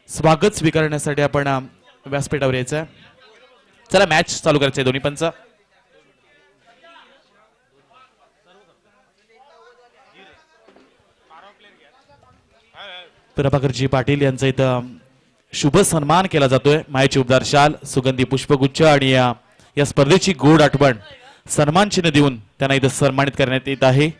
स्वागत स्वीकारण्यासाठी आपण व्यासपीठावर यायचं आहे. चला मॅच चालू करायचं आहे. दोन्ही पंच प्रभाकरजी पाटील यांचा इथं शुभ सन्मान केला जातोय. मायाची उबदार शाल, सुगंधी पुष्पगुच्छ आणि या स्पर्धेची गोड आठवण सन्मान चिन्ह देऊन त्यांना इथं सन्मानित करण्यात येत आहे.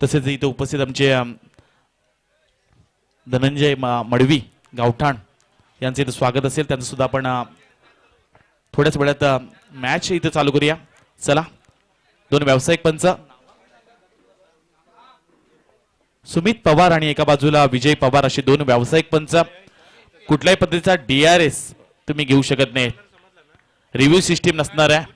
तसेच इथे उपस्थित आमचे धनंजय मडवी गावठाण यांचे इथे स्वागत असेल. त्यांचं सुद्धा आपण थोड्याच वेळात मॅच इथे चालू करूया. चला दोन व्यावसायिक पंच सुमित पवार आणि एका बाजूला विजय पवार असे दोन व्यावसायिक पंच. कुठल्याही पद्धतीचा DRS तुम्ही घेऊ शकत नाही. रिव्ह्यू सिस्टीम नसणार आहे.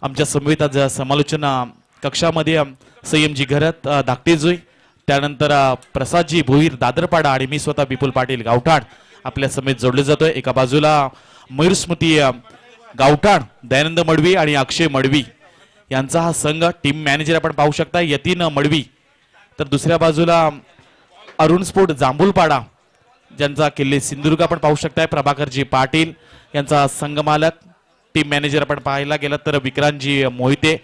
आमच्या समवेत आज समालोचन कक्षामध्ये संयमजी घरत धाकटेजोई, त्यानंतर प्रसादजी भोईर दादरपाडा आणि मी स्वतः विपुल पाटील गावठाण आपल्या समेत जोडले जातोय. एका बाजूला मयूर स्मृती गावठाण, दयानंद मडवी आणि अक्षय मडवी यांचा हा संघ. टीम मॅनेजर आपण पाहू शकता यतीन मडवी. तर दुसऱ्या बाजूला अरुण स्पोर्ट जांभूलपाडा ज्यांचा किल्ले सिंधुदुर्ग आपण पाहू शकताय. प्रभाकरजी पाटील यांचा संघ मालक. टीम मॅनेजर आपण पाहायला गेला तर विक्रांतजी मोहिते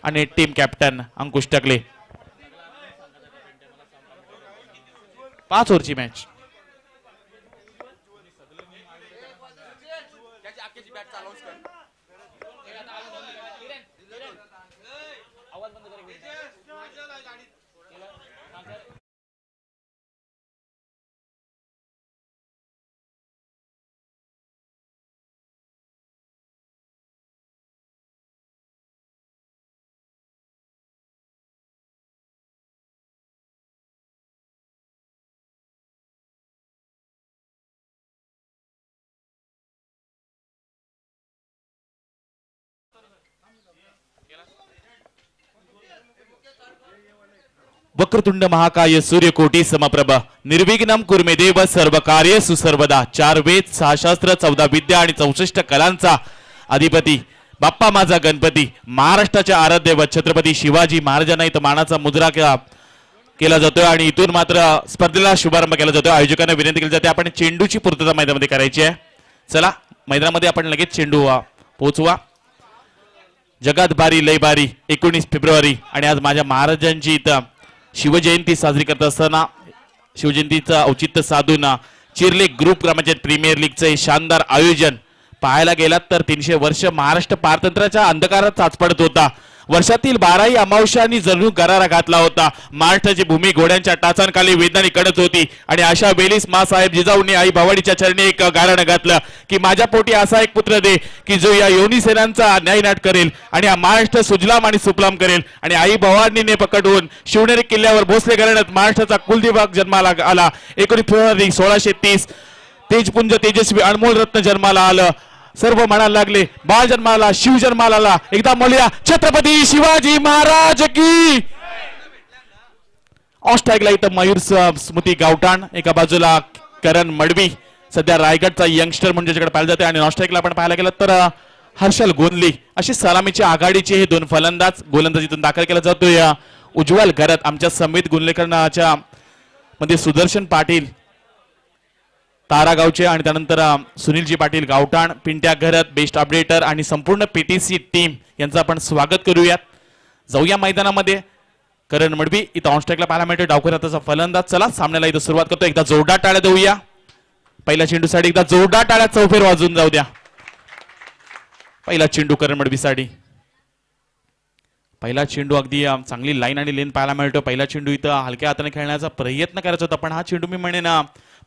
आणि टीम कॅप्टन अंकुश टकले. 5 ओव्हरची मॅच. वक्रतुंड महाकाय सूर्यकोटी समप्रभ निर्विघ्नं कुर्मे देव सर्व कार्य सुसर्वदा. 4 वेद 6 शास्त्र 14 विद्या आणि 64 कलांचा अधिपती बाप्पा माझा गणपती. महाराष्ट्राच्या आराध्य व छत्रपती शिवाजी महाराजांना इथं मानाचा मुजरा केला जातोय आणि इथून मात्र स्पर्धेला शुभारंभ केला जातोय. आयोजकांना विनंती केली जाते आपण चेंडूची पूर्तता मैदानामध्ये करायची आहे. चला मैदानामध्ये आपण लगेच चेंडू पोहोचवा. जगात बारी लय बारी 19 फेब्रुवारी आणि आज माझ्या महाराजांची इथं शिवजयंती साजरी करत असताना शिवजयंतीचं औचित्य साधून चिरले ग्रुप ग्रामपंचायत प्रीमियर लीगचं हे शानदार आयोजन पाहायला गेलात तर 300 वर्ष महाराष्ट्र पारतंत्र्याच्या अंधकारात चाचपडत होता. वर्षातील 12ही अमावस्यांनी जणू गरारा घातला होता. महाराष्ट्राची भूमी घोड्यांच्या टाचांखाली वेदनाने कडत होती आणि अशा वेळीस मासाहेब जिजाऊंनी आई भवानीच्या चरणी एक गारणं घातलं की माझ्या पोटी असा एक पुत्र दे की जो या योनी सेनांचा न्यायनाट करेल आणि हा महाराष्ट्र सुजलाम आणि सुफलाम करेल. आणि आई भवानीने पकडून शिवनेरी किल्ल्यावर भोसले घराण्यात महाराष्ट्राचा कुलदीपक जन्माला आला. 19 फेब्रुवारी 1630 तेजपुंज तेजस्वी अनमोल रत्न जन्माला आलं. सर्व म्हणायला लागले बाळ जन्माला शिव जन्माला आला. एकदा म्हणूया छत्रपती शिवाजी महाराज की. ऑस्ट्राईकला इथं मयूर स्मृती गावठाण, एका बाजूला करण मडवी सध्या रायगडचा यंगस्टर म्हणजे ज्याकडे पाहिलं जाते. आणि ऑस्ट्राईकला आपण पाहायला गेलं तर हर्षल गोंदली अशी सलामीच्या आघाडीचे हे 2 फलंदाज. गोलंदाजीतून दाखल केला जातोय उज्ज्वल घरत. आमच्या समित गुणलेखनाच्या मध्ये सुदर्शन पाटील तारागावचे आणि त्यानंतर सुनीलजी पाटील गावठाण, पिंट्या घरत, बेस्ट अपडेटर आणि संपूर्ण PTC टीम यांचं आपण स्वागत करूयात. जाऊया मैदानामध्ये. करण मडवी इथं ऑनस्ट्राईकला पाहायला मिळतोय डावखुराचा फलंदाज. चला सामन्याला इथं सुरुवात करतो. एकदा जोरदार टाळ्या देऊया. पहिल्या चेंडूसाठी एकदा जोरदार टाळ्या चौफेर वाजून जाऊ द्या. पहिला चेंडू करण मडवीसाठी. पहिला चेंडू अगदी चांगली लाईन आणि लेन पाहायला मिळतो. पहिला चेंडू इथं हलक्या हाताने खेळण्याचा प्रयत्न करायचा होता पण हा चेंडू मी म्हणेन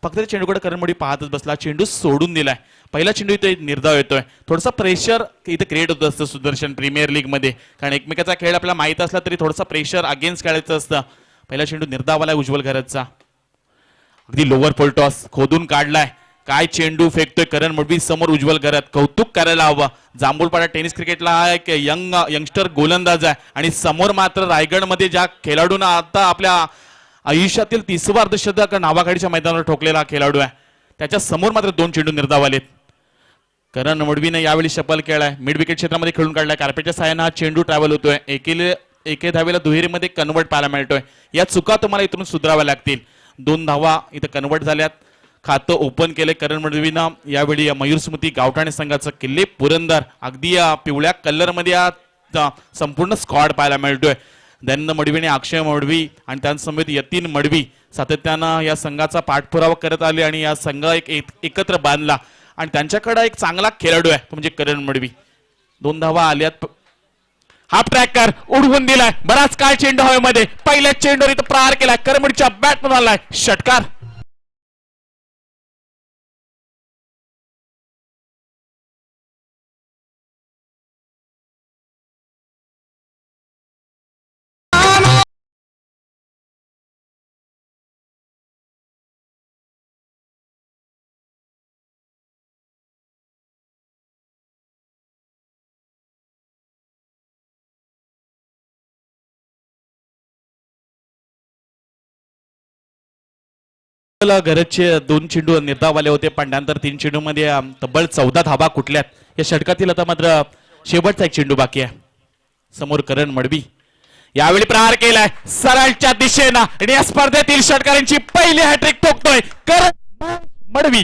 फक्त चेंडूकडे करण मडवी पाहतच बसला, चेंडू सोडून दिलाय. पहिला चेंडू इथे निर्धाव येतोय, थोडासा प्रेशर इथे क्रिएट होत असतं सुदर्शन प्रीमियर लीग मध्ये, कारण एकमेकाचा खेळ आपल्याला माहित असला तरी थोडासा प्रेशर अगेन्स्ट खेळायचं असतं. पहिला चेंडू निर्धाव आलाय उज्ज्वल घरतचा, अगदी लोअर फुलटॉस खोदून काढलाय. काय चेंडू फेकतोय करण मडवी समोर उज्ज्वल घरत, कौतुक करायला हवं. जांभूळपाडा टेनिस क्रिकेटला हा एक यंगस्टर गोलंदाज आहे आणि समोर मात्र रायगडमध्ये ज्या खेळाडूंना आता आपल्या आयुष्यातील 30वं अर्धशतक नावाखाडीच्या मैदानावर ठोकलेला खेळाडू आहे, त्याच्या समोर मात्र 2 चेंडू निर्धाव आलेत. करण मडवीने यावेळी शपल केलाय, मिड विकेट क्षेत्रामध्ये खेळून काढलाय. कार्पेटच्या साहाय्याने हा चेंडू ट्रॅव्हल होतोय, एके धावेला दुहेरीमध्ये कन्वर्ट पाहायला मिळतोय. या चुका तुम्हाला इथून सुधाराव्या लागतील. 2 धावा इथं कन्वर्ट झाल्यात, खातं ओपन केले करण मडवीनं. यावेळी मयूर स्मृती गावठाणे संघाचं किल्ले पुरंदर अगदी पिवळ्या कलर मध्ये संपूर्ण स्क्वॉड पाहायला मिळतोय. दयानंद मडवीने अक्षय मडवी आणि त्यांसमवेत यतीन मडवी सातत्यानं या संघाचा पाठपुरावा करत आले आणि या संघ एकत्र बांधला आणि त्यांच्याकडे एक चांगला खेळाडू आहे तो म्हणजे करण मडवी. 2 धावा आल्यात, हाफ ट्रॅकर उडवून दिलाय, बराच काळ चेंडू हवेमध्ये, पहिल्याच चेंडूवर इथं प्रहार केलाय, करण मडवीच्या बॅट मध्ये आलाय षटकार. घरचे 2 चेंडू निर्धाव आले होते, पण त्यानंतर 3 चेंडू मध्ये तब्बल 14 धावा कुठल्यात. या षटकातील आता मात्र शेवटचा एक चेंडू बाकी आहे. समोर करण मडवी यावेळी प्रहार केलाय सरळच्या दिशेनं आणि या स्पर्धेतील षटकारांची पहिली हॅट्रिक ठोकतोय करण मडवी.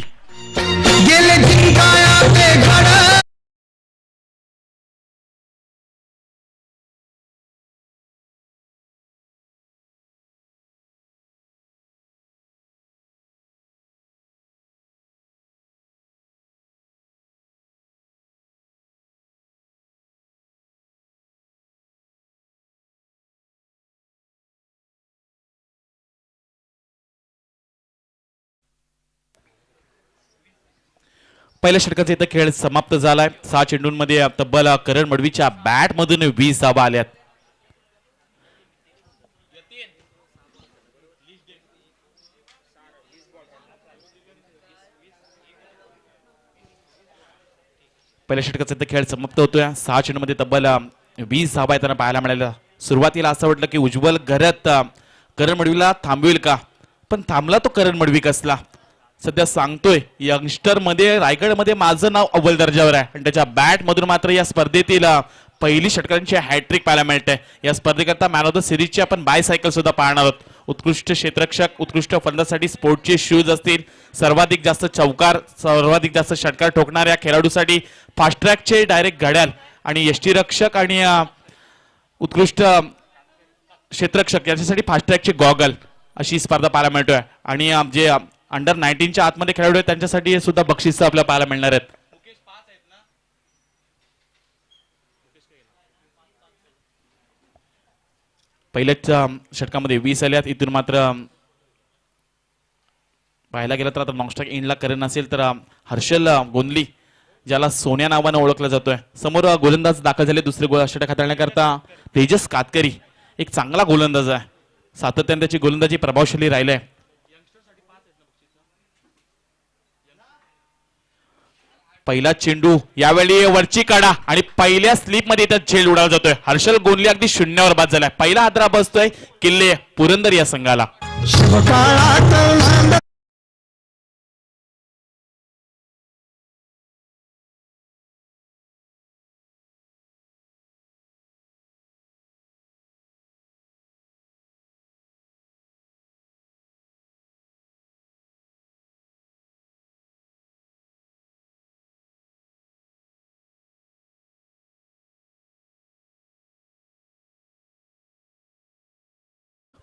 पहिल्या षटकाचा इथं खेळ समाप्त झालाय. 6 चेंडूंमध्ये तब्बल करण मडवीच्या बॅट मधून 20 धावा आल्यात. पहिल्या षटकाचा इथं खेळ समाप्त होतोय. 6 चेंडूमध्ये तब्बल 20 धावा त्यांना पाहायला मिळाल्या. सुरुवातीला असं वाटलं की उज्ज्वल घरत करण मडवीला थांबवेल का, पण थांबला तो करण मडवी कसला. सध्या सांगतोय यंगस्टर मध्ये रायगडमध्ये माझं नाव अव्वल दर्जावर आहे आणि त्याच्या बॅट मधून मात्र या स्पर्धेतील पहिली षटकांची हॅट्रिक पाहायला मिळते. या स्पर्धेकरता मॅन ऑफ द सिरीजची आपण बायसायकल सुद्धा पाहणार आहोत. उत्कृष्ट क्षेत्ररक्षक, उत्कृष्ट फलंदाजासाठी स्पोर्टचे शूज असतील, सर्वाधिक जास्त चौकार, सर्वाधिक जास्त षटकार ठोकणाऱ्या खेळाडूसाठी फास्ट ट्रॅकचे डायरेक्ट घड्याळ आणि यष्टीरक्षक आणि उत्कृष्ट क्षेत्ररक्षक यांच्यासाठी फास्ट ट्रॅकचे गॉगल अशी स्पर्धा पाहायला मिळतोय. आणि जे अंडर 19च्या आतमध्ये खेळाडू आहेत त्यांच्यासाठी सुद्धा बक्षीस आपल्याला पाहायला मिळणार आहेत. पहिल्याच षटकामध्ये 20 आल्यात. इथून मात्र पाहायला गेलं तर आता नॉनस्टॉक एंडला करण असेल तर हर्षल गोंदली ज्याला सोन्या नावानं ओळखला जातोय. समोर गोलंदाज दाखल झाले दुसरे षटक हाताळण्याकरता तेजस कातकरी, एक चांगला गोलंदाज आहे, सातत्याने त्याची गोलंदाजी प्रभावशाली राहिलाय. पहिला चेंडू यावेळी वरची काढा आणि पहिल्या स्लिप मध्ये त्यात झेल उडाला जातोय. हर्षल गोंदली अगदी शून्यावर बाद झालाय. पहिला हादरा बसतोय किल्ले पुरंदर या संघाला.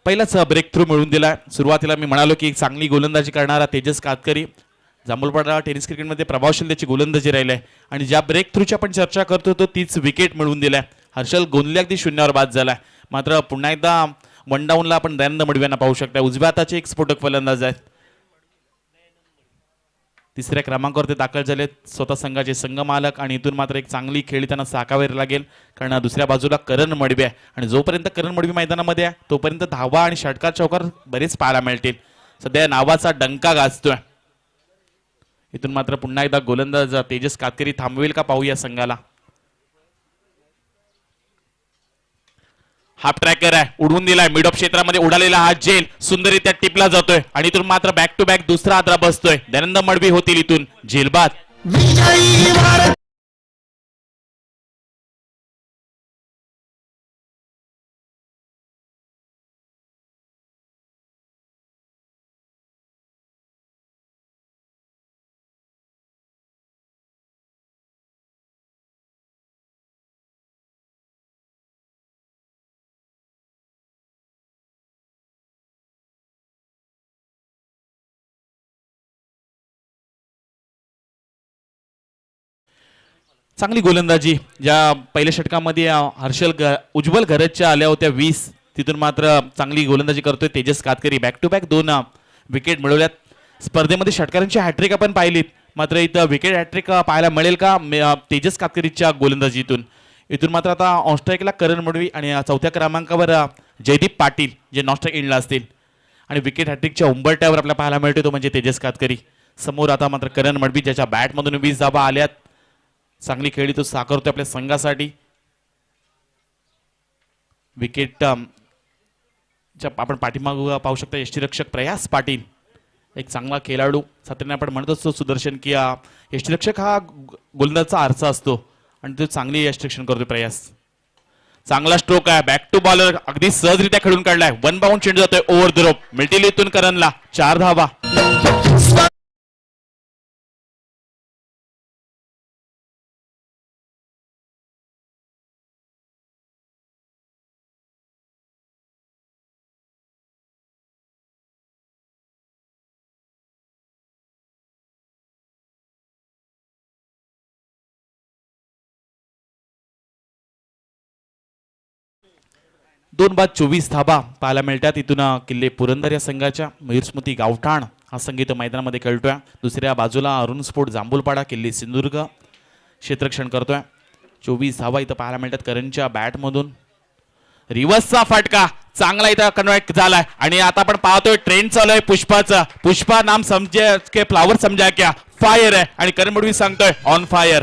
पहिलाच ब्रेक थ्रू मिळवून दिला. सुरुवातीला मी म्हणालो की एक चांगली गोलंदाजी करणारा तेजस कातकरी जांभूळपाडा टेनिस क्रिकेटमध्ये प्रभावशाली त्याची गोलंदाजी राहिली आहे आणि ज्या ब्रेक थ्रूची आपण चर्चा करतो तो तीच विकेट मिळवून दिलाय. हर्षल गोंदली अगदी शून्यावर बाद झालाय. मात्र पुन्हा एकदा वन डाऊनला आपण दयानंद मडवी यांना पाहू शकता. उजव्या हाताचे एक स्फोटक फलंदाज आहेत. तिसऱ्या क्रमांकावर ते दाखल झालेत स्वतः संघाचे संघ मालक आणि इथून मात्र एक चांगली खेळी त्यांना साकारावी लागेल कारण दुसऱ्या बाजूला करण मडवी आहे आणि जोपर्यंत करण मडवी मैदानामध्ये आहे तोपर्यंत धावा आणि षटकार चौकार बरेच पाहायला मिळतील. सध्या नावाचा डंका गाजतोय. इथून मात्र पुन्हा एकदा गोलंदाज तेजस कातकरी थांबवेल का पाहूया संघाला. हाफ ट्रॅकर आहे उडवून दिलाय मिड ऑफ क्षेत्रामध्ये उडालेला हा जेल सुंदररित्या टिपला जातोय आणि इथून मात्र बॅक टू बॅक दुसरा आद्रा बसतोय. दयानंद मडवी होतील इथून झेलबाद. चांगली गोलंदाजी ज्या पहिल्या षटकामध्ये उज्ज्वल घरतच्या आल्या होत्या 20 तिथून मात्र चांगली गोलंदाजी करतोय Tejas Katkari. Back to back 2 wicket मिळवल्यात. स्पर्धेमध्ये षटकारांची हॅट्रिक आपण पाहिलीत मात्र इथं विकेट हॅट्रिक पाहायला मिळेल का तेजस कातकरीच्या गोलंदाजीतून. इथून मात्र आता ऑनस्ट्राईकला करण मडवी आणि चौथ्या क्रमांकावर जयदीप पाटील जे नॉनस्ट्राईक एंडला असतील आणि विकेट हॅट्रिकच्या उंबरट्यावर आपल्याला पाहायला मिळतो तो म्हणजे तेजस कातकरी. समोर आता मात्र करण मडवी ज्याच्या बॅटमधून 20 धावा आल्यात. चांगली खेळी तो साकारतोय आपल्या संघासाठी. विकेट आपण पाठीमाग पाहू शकता यष्टीरक्षक प्रयास पाटील एक चांगला खेळाडू. साधारण आपण म्हणत असतो सुदर्शन की यष्टीरक्षक हा गोलंदाजचा आरसा असतो आणि तो चांगली यष्टीरक्षण करतोय प्रयास. चांगला स्ट्रोक आहे बॅक टू बॉलर अगदी सहजरित्या खेळून काढलाय. 1 बाउंड चेंडू जातोय ओव्हर द रोप मिळतील इथून करणला 4 धावा. दोन बाद 24 धाबा पाहायला मिळतात इथून किल्ले पुरंदर या संघाच्या. मयूर स्मृती गावठाण हा संघ इथं मैदानामध्ये खेळतोय. दुसऱ्या बाजूला अरुण स्पोर्ट जांभूलपाडा किल्ले सिंधुदुर्ग क्षेत्ररक्षण करतोय. 24 धावा इथं पाहायला मिळतात करणच्या बॅटमधून. रिव्हर्सचा फटका चांगला इथं कन्वर्ट झालाय आणि आता आपण पाहतोय ट्रेंड चालू आहे पुष्पाचा. पुष्पा नाम समजे के फ्लावर समजा क्या फायर आहे आणि करण मडवी सांगतोय ऑन फायर.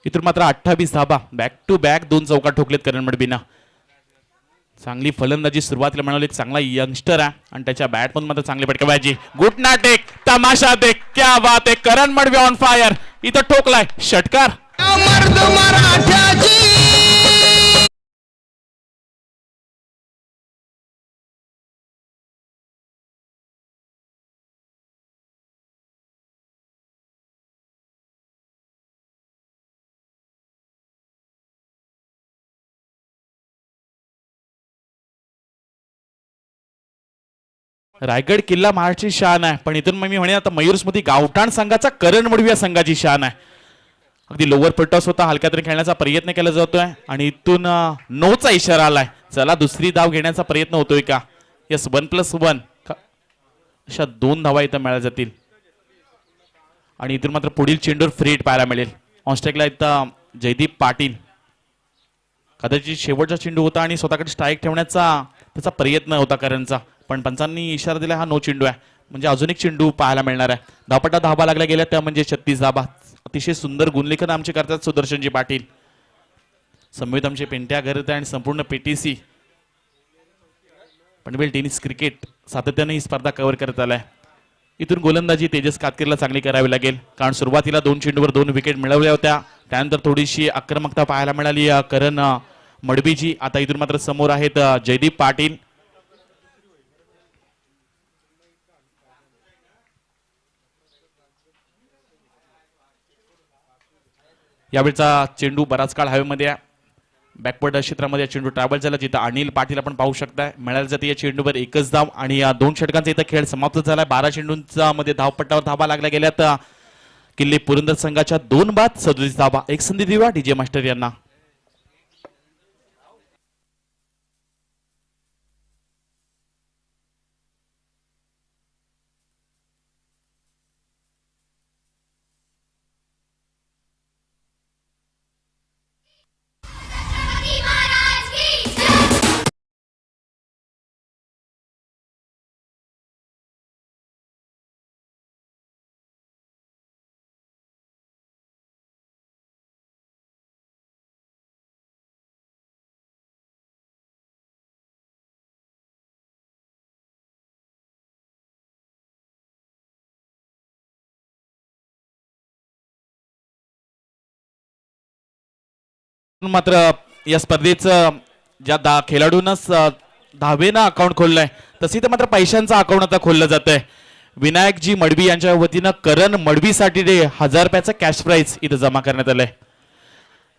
इथून मात्र 28 धाबा बॅक टू बॅक 2 चौका ठोकलेत करण मडवीना. चांगली फलंदाजी सुरुवातीला म्हणाली चांगला यंगस्टर आहे आणि त्याच्या बॅटमधून मात्र चांगली फटकेबाजी. गुटना टेक तमाशा देख क्या बात आहे. करण मडवी ऑन फायर इथं ठोकलाय षटकार. रायगड किल्ला महाराष्ट्राची शान आहे पण इथून मी म्हणेन आता मयूर स्मृती गावठाण संघाचा करण मडवी या संघाची शान आहे. अगदी लोअर फटॉस होता हलक्यातरी खेळण्याचा प्रयत्न केला जातोय आणि इथून नोचा इशारा आलाय. चला दुसरी धाव घेण्याचा प्रयत्न होतोय का. यस 1+1 अशा 2 धावा इथं मिळाल्या जातील आणि इथून मात्र पुढील चेंडूवर फ्री हिट पाहायला मिळेल. ऑनस्ट्राईकला इथं जयदीप पाटील कदाचित शेवटचा चेंडू होता आणि स्वतःकडे स्ट्राईक ठेवण्याचा त्याचा प्रयत्न होता करणचा पण पंचांनी इशारा दिला हा नो चेंडू आहे म्हणजे अजून एक चेंडू पाहायला मिळणार आहे. धावपट्टा धाबा लागल्या गेल्या त्या म्हणजे 36 धाबा. अतिशय सुंदर गुणलेखन आमचे करतात सुदर्शनजी पाटील. समवेत आमचे पेंट्या घरत आणि संपूर्ण पीटीसी पनवेल टेनिस क्रिकेट सातत्याने ही स्पर्धा कव्हर करत आलाय. इथून गोलंदाजी तेजस कातकरीला चांगली करावी लागेल कारण सुरुवातीला 2 चेंडूवर 2 विकेट मिळवल्या होत्या. त्यानंतर थोडीशी आक्रमकता पाहायला मिळाली करण मडवीजी. आता इथून मात्र समोर आहेत जयदीप पाटील. यावेळचा चेंडू बराच काळ हवेमध्ये आहे. बॅकवर्ड क्षेत्रामध्ये चेंडू ट्रॅव्हल झाला, जिथं अनिल पाटील आपण पाहू शकताय. मिळायला जाते या चेंडूवर एकच धाव आणि या 2 षटकांचा इथं खेळ समाप्त झाला. 12 चेंडूंचा मध्ये धावपट्टावर धावा लागल्या गेल्यात. किल्ले पुरंदर संघाच्या 2 बाद 37 धावा. एक संधी देऊया डीजे मास्टर यांना. मात्र या स्पर्धेचं ज्या खेळाडूंनाच दहावेनं अकाउंट खोललंय तशी तर मात्र पैशांचं अकाउंट आता खोललं जात आहे. विनायकजी मडवी यांच्या वतीनं करण मडवीसाठी 1000 रुपयाचं कॅश प्राइज इथं जमा करण्यात आलंय.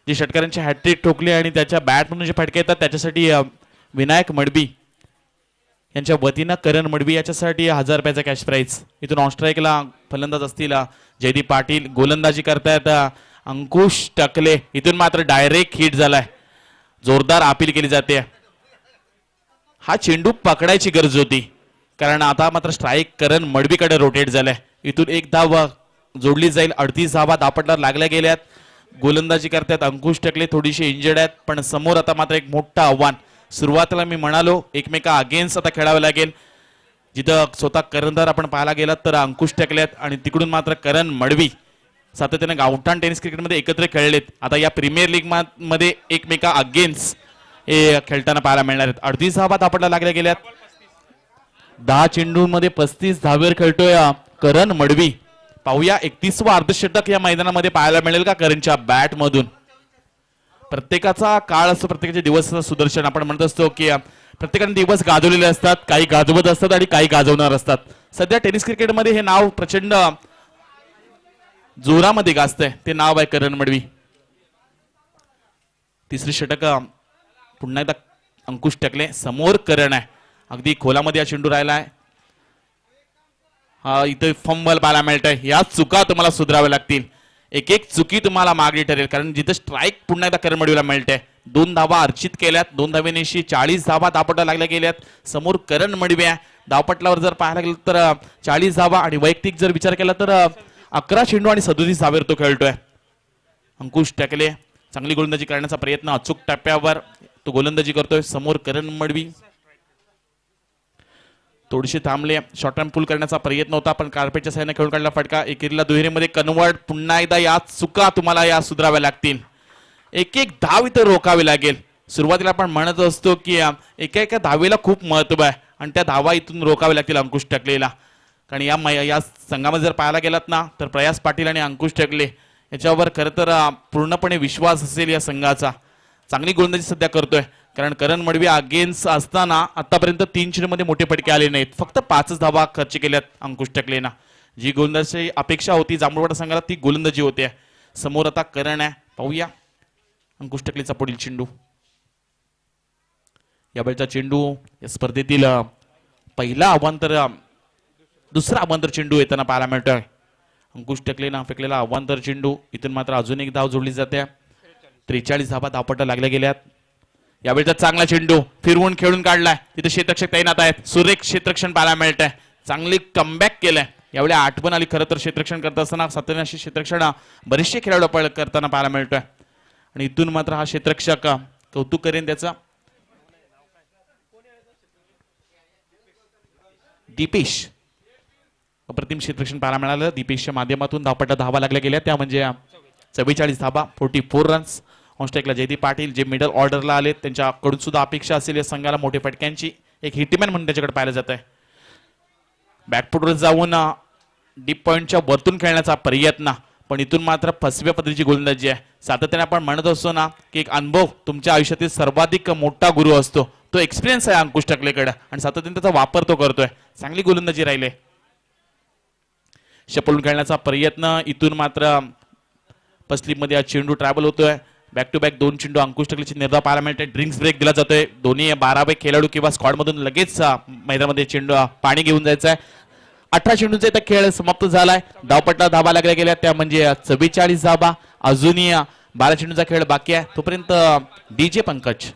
जे षटकारांची हॅट्रिक ठोकली आणि त्याच्या बॅटमधून जे फटके येतात त्याच्यासाठी विनायक मडवी यांच्या वतीनं करण मडवी याच्यासाठी 1000 रुपयाचा कॅश प्राइज. इथून ऑन स्ट्राईकला फलंदाज असतील जयदीप पाटील, गोलंदाजी करतायत अंकुश टकले. इथून मात्र डायरेक्ट हिट झालाय, जोरदार अपील केली जाते. हा चेंडू पकडायची गरज होती कारण आता मात्र स्ट्राईक करण मडवीकडे रोटेट झालाय. इथून एक धाव जोडली जाईल. 38 धावा धापटला लागल्या गेल्यात. गोलंदाजी करतात अंकुश टकले, थोडीशी इंजर्ड आहेत पण समोर आता मात्र एक मोठं आव्हान. सुरुवातीला मी म्हणालो एकमेका अगेन्स्ट आता खेळावं लागेल. जिथं स्वतः करंदार आपण पाहायला गेलात तर अंकुश टकले आहेत आणि तिकडून मात्र करण मडवी सातत्याने गावठाण टेनिस क्रिकेटमध्ये एकत्र खेळलेत. आता या प्रीमियर लीग मध्ये एकमेका अगेन्स्ट हे खेळताना पाहायला मिळणार आहेत. 38 धावा धापटला लागल्या गेल्यात. 10 चेंडूंमध्ये 35 धावेवर खेळतोय करण मडवी. पाहूया 31वा अर्धशतक या मैदानामध्ये पाहायला मिळेल का करणच्या बॅट मधून. प्रत्येकाचा काळ असतो, प्रत्येकाचे दिवस सुदर्शन. आपण म्हणत असतो की प्रत्येकाने दिवस गाजवलेले असतात, काही गाजवत असतात आणि काही गाजवणार असतात. सध्या टेनिस क्रिकेटमध्ये हे नाव प्रचंड जोरामध्ये गाजतंय, ते नाव आहे करण मडवी. तिसरी षटक पुन्हा एकदा अंकुश टकले, समोर करण आहे. अगदी खोलामध्ये हा चेंडू राहिलाय. हा इथे फंबल पाहायला मिळतंय. या चुका तुम्हाला सुधाराव्या लागतील. एक एक चुकी तुम्हाला मागणी ठरेल कारण जिथे स्ट्राईक पुन्हा एकदा करण मडवीला मिळते. 2 धावा अर्चित केल्यात. 2 धावेनिशी 40 धावा धावपट्टा लागल्या गेल्यात. समोर करण मडवी आहे. धावपटलावर जर पाहायला गेलं तर 40 धावा आणि वैयक्तिक जर विचार केला तर 11 चेंडू आणि 37 धावेवर तो खेळतोय. अंकुश टकले चांगली गोलंदाजी करण्याचा प्रयत्न, अचूक टप्प्यावर तो गोलंदाजी करतोय. समोर करण मडवी थोडीशी थांबले. शॉर्ट टर्म पुल करण्याचा प्रयत्न होता पण कार्पेटच्या साह्याने खेळून काढला फटका. एकेरीला दुहेरीमध्ये कन्वर्ट. पुन्हा एकदा या चुका तुम्हाला या सुधाराव्या लागतील. एक एक धाव इथं रोखावी लागेल. सुरुवातीला आपण म्हणत असतो की एका एका धावेला खूप महत्व आहे आणि त्या धावा इथून रोखाव्या लागतील अंकुश टकलेला. कारण या संघामध्ये जर पाहायला गेलात ना तर प्रयास पाटील आणि अंकुश टकले याच्यावर खरं तर पूर्णपणे विश्वास असेल या संघाचा. चांगली गोलंदाजी सध्या करतोय कारण करण मडवी अगेन्स्ट असताना आतापर्यंत 3 चेंडूमध्ये मोठे फटके आले नाहीत. फक्त 5 धावा खर्च केल्यात अंकुश टकलेना. जी गोलंदाजी अपेक्षा होती जांभूळवाडा संघाला ती गोलंदाजी होते. समोर आता करण आहे. पाहूया अंकुश टकलेचा पुढील चेंडू. यावेळचा चेंडू या स्पर्धेतील पहिला अवांतर दुसरा अवांतर चेंडू येताना पाहायला मिळतोय. अंकुश टकलेनं फेकलेला अवांतर चेंडू. इथून मात्र अजून एक धाव जोडली जाते. 43 धावा धावपट्टा लागल्या गेल्यात. यावेळचा चांगला चेंडू फिरवून खेळून काढलाय. तिथे क्षेत्ररक्षक तैनात आहेत. सुरेख क्षेत्ररक्षण पाहायला मिळत आहे. चांगली कमबॅक केलंय. यावेळी आठवण आली खरं तर क्षेत्ररक्षण करत असताना सातत्याने क्षेत्ररक्षण बरेचसे खेळाडू करताना पाहायला मिळतोय आणि इथून मात्र हा क्षेत्ररक्षक कौतुक करेन त्याचा. दीपेश अप्रतिम क्षेत्ररक्षण पाहायला मिळालं. दीपेशच्या माध्यमातून धावपट्टा धावा लागल्या गेल्या त्या म्हणजे 44 धावा 44 रन्स. ऑनस्ट्राईकला जयदीप पाटील जे मिडल ऑर्डरला आले त्यांच्याकडून सुद्धा अपेक्षा असेल या संघाला मोठे फटक्यांची. एक हिटमॅन म्हणून त्याच्याकडे पाहिलं जात आहे. बॅकफुटवर जाऊन डीप पॉइंटच्या वरतून खेळण्याचा प्रयत्न पण इथून मात्र फसव्या पद्धतीची गोलंदाजी आहे. सातत्याने आपण म्हणत असतो ना की एक अनुभव तुमच्या आयुष्यातील सर्वाधिक मोठा गुरु असतो. तो एक्सपिरियन्स आहे अंकुश टकलेकडे आणि सातत्याने त्याचा वापर तो करतोय. चांगली गोलंदाजी राहिले. शपलून खेळण्याचा प्रयत्न. इथून मात्र पस्लिपमध्ये चेंडू ट्रॅव्हल होतोय. बॅक टू बॅक 2 चेंडू अंकुश टकलेची निर्धाव पाहायला मिळते. ड्रिंक्स ब्रेक दिला जातोय. दोन्ही 12 खेळाडू किंवा स्क्वॉड मधून लगेच मैदानामध्ये चेंडू पाणी घेऊन जायचं आहे. 18 चेंडूंचा इथं खेळ समाप्त झालाय. धावपट्टा धाबा लागल्या गेल्या त्या म्हणजे 44 धाबा. अजूनही 12 चेंडूंचा खेळ बाकी आहे. तोपर्यंत डीजे पंकज.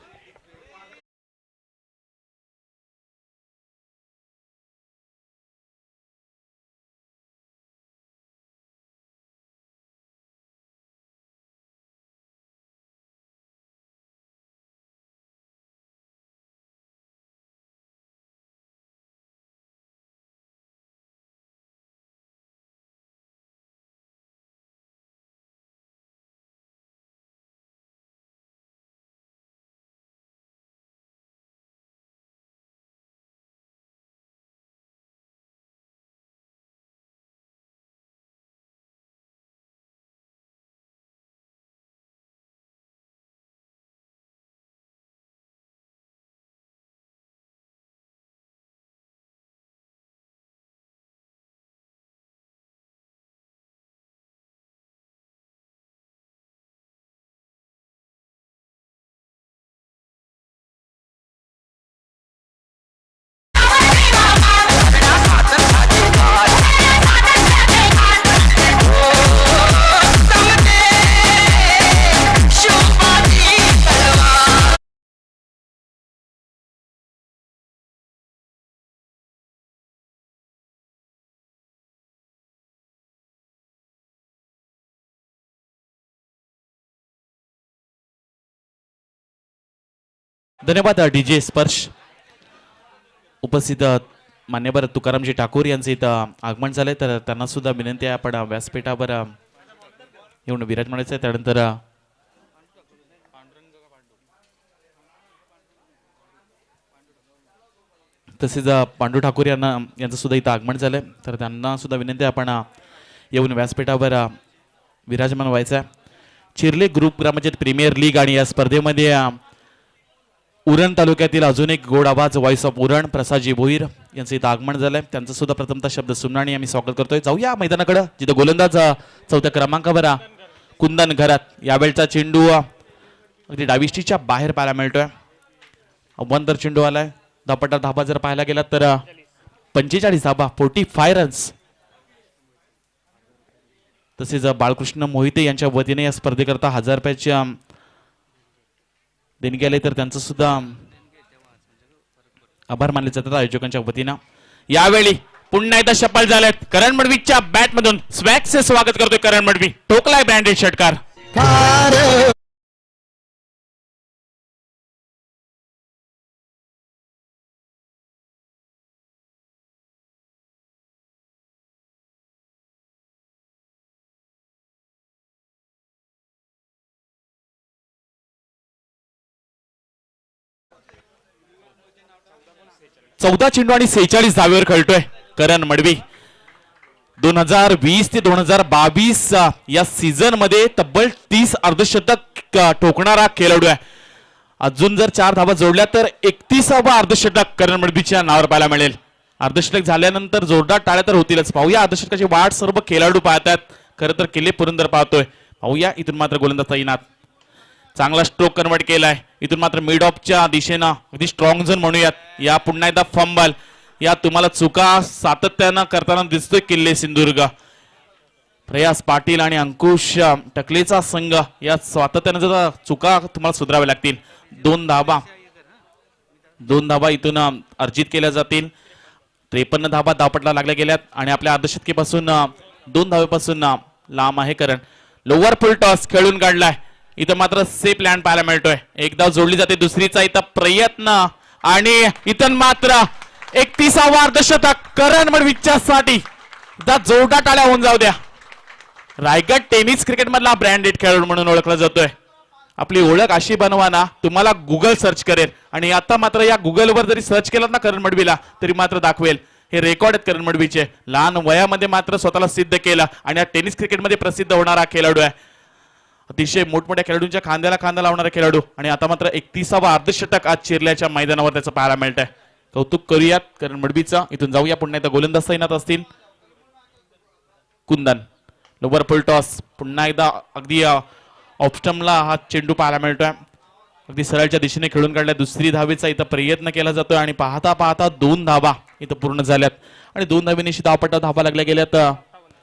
धन्यवाद डीजे स्पर्श. उपस्थित मान्यवर तुकारामजी ठाकूर यांचे इथं आगमन झालंय तर त्यांना सुद्धा विनंती आहे आपण व्यासपीठावर येऊन विराजमानाचं आहे. त्यानंतर तसेच पांडू ठाकूर यांचं सुद्धा इथं आगमन झालंय तर त्यांना सुद्धा विनंती आहे आपण येऊन व्यासपीठावर विराजमान व्हायचं आहे. चिर्ले ग्रुप ग्रामपंचायत प्रीमियर लीग आणि या स्पर्धेमध्ये उरण तालुक्यातील अजून एक गोड आवाज व्हॉइस ऑफ उरण प्रसादजी भोईर यांचं इथं आगमन झालंय. त्यांचं सुद्धा प्रथमतः शब्द सुमनाणी आम्ही स्वागत करतोय. जाऊया मैदानाकडे जिथं गोलंदाज 4थ्या क्रमांकावर कुंदन घरात. यावेळचा चेंडू अगदी डावीष्टीच्या बाहेर पाहायला मिळतोय. अव्वंतर चेंडू आलाय. धापटा धाबा जर पाहायला गेला तर 45 धाबा 45 रन्स. तसेच बाळकृष्ण मोहिते यांच्या वतीने या स्पर्धेकरता 1000 रुपयाच्या देणगी आले तर त्यांचं सुद्धा आभार मानले जातात आयोजकांच्या वतीनं. यावेळी पुन्हा एकदा शपल झालेत. करण मडवीच्या बॅट मधून स्वॅगचे स्वागत करतोय करण मडवी. टोकलाय ब्रँडेड षटकार. चौदा चेंडू आणि 46 धावेवर खेळतोय करण मडवी. 2020 ते 2022 या सीझन मध्ये तब्बल 30 अर्धशतक ठोकणारा खेळाडू आहे. अजून जर 4 धावा जोडल्या तर 31वा अर्धशतक करण मडवीच्या नावावर पाहायला मिळेल. अर्धशतक झाल्यानंतर जोरदार टाळ्या तर होतीलच. पाहूया अर्धशतकाची वाट सर्व खेळाडू पाहतात. खरं तर किल्ले पुरंदर पाहतोय. पाहूया इथून मात्र गोलंदाज तैनात. चांगला स्ट्रोक कन्वर्ट केलाय. इथून मात्र मिड ऑफच्या दिशेनं अगदी स्ट्रॉंग झोन म्हणूयात. या पुन्हा एकदा फंबल. या तुम्हाला चुका सातत्यानं करताना दिसतोय किल्ले सिंधुदुर्ग. प्रयास पाटील आणि अंकुश टकलेचा संघ या सातत्यानं जर चुका तुम्हाला सुधाराव्या लागतील. 2 धाबा इथून अर्जित केल्या जातील. 53 धाबा धावपटला लागल्या गेल्यात आणि आपल्या अर्धशतकीपासून 2 धावेपासून लांब आहे करण. लोअर फुल टॉस खेळून काढलाय. इथं मात्र सेफ लँड पाहायला मिळतोय. एक धाव जोडली जाते. दुसरीचा इथं प्रयत्न आणि इथं मात्र 31वा अर्धशतक करण मडवीच्या साठी. जोरदार टाळ्या होऊन जाऊ द्या. रायगड टेनिस क्रिकेट मधला ब्रँडेड खेळाडू म्हणून ओळखला जातोय. आपली ओळख अशी बनवा ना तुम्हाला गुगल सर्च करेल आणि आता मात्र या गुगलवर जरी सर्च केलं ना करण मडवीला तरी मात्र दाखवेल. हे रेकॉर्ड आहेत करण मडवीचे. लहान वयामध्ये मात्र स्वतःला सिद्ध केलं आणि या टेनिस क्रिकेटमध्ये प्रसिद्ध होणारा खेळाडू आहे. अतिशय मोठमोठ्या खेळाडूंच्या खांद्याला खांदा लावणारा खेळाडू आणि आता मात्र 31वा अर्धशतक आज चिरल्याच्या मैदानावर त्याचं पाहायला मिळतंय. कौतुक करूयात करण मडवीचं. इथून जाऊया पुन्हा एकदा गोलंदाज तैनात असतील. कुंदन लोवर फुल टॉस पुन्हा एकदा अगदी ऑप्स्टमला हा चेंडू पाहायला मिळतोय. अगदी सरळच्या दिशेने खेळून काढलाय. दुसरी धावेचा इथं प्रयत्न केला जातोय आणि पाहता पाहता 2 धावा इथं पूर्ण झाल्यात आणि 2 धावेनिशी धावपट्टा धावा लागल्या गेल्यात.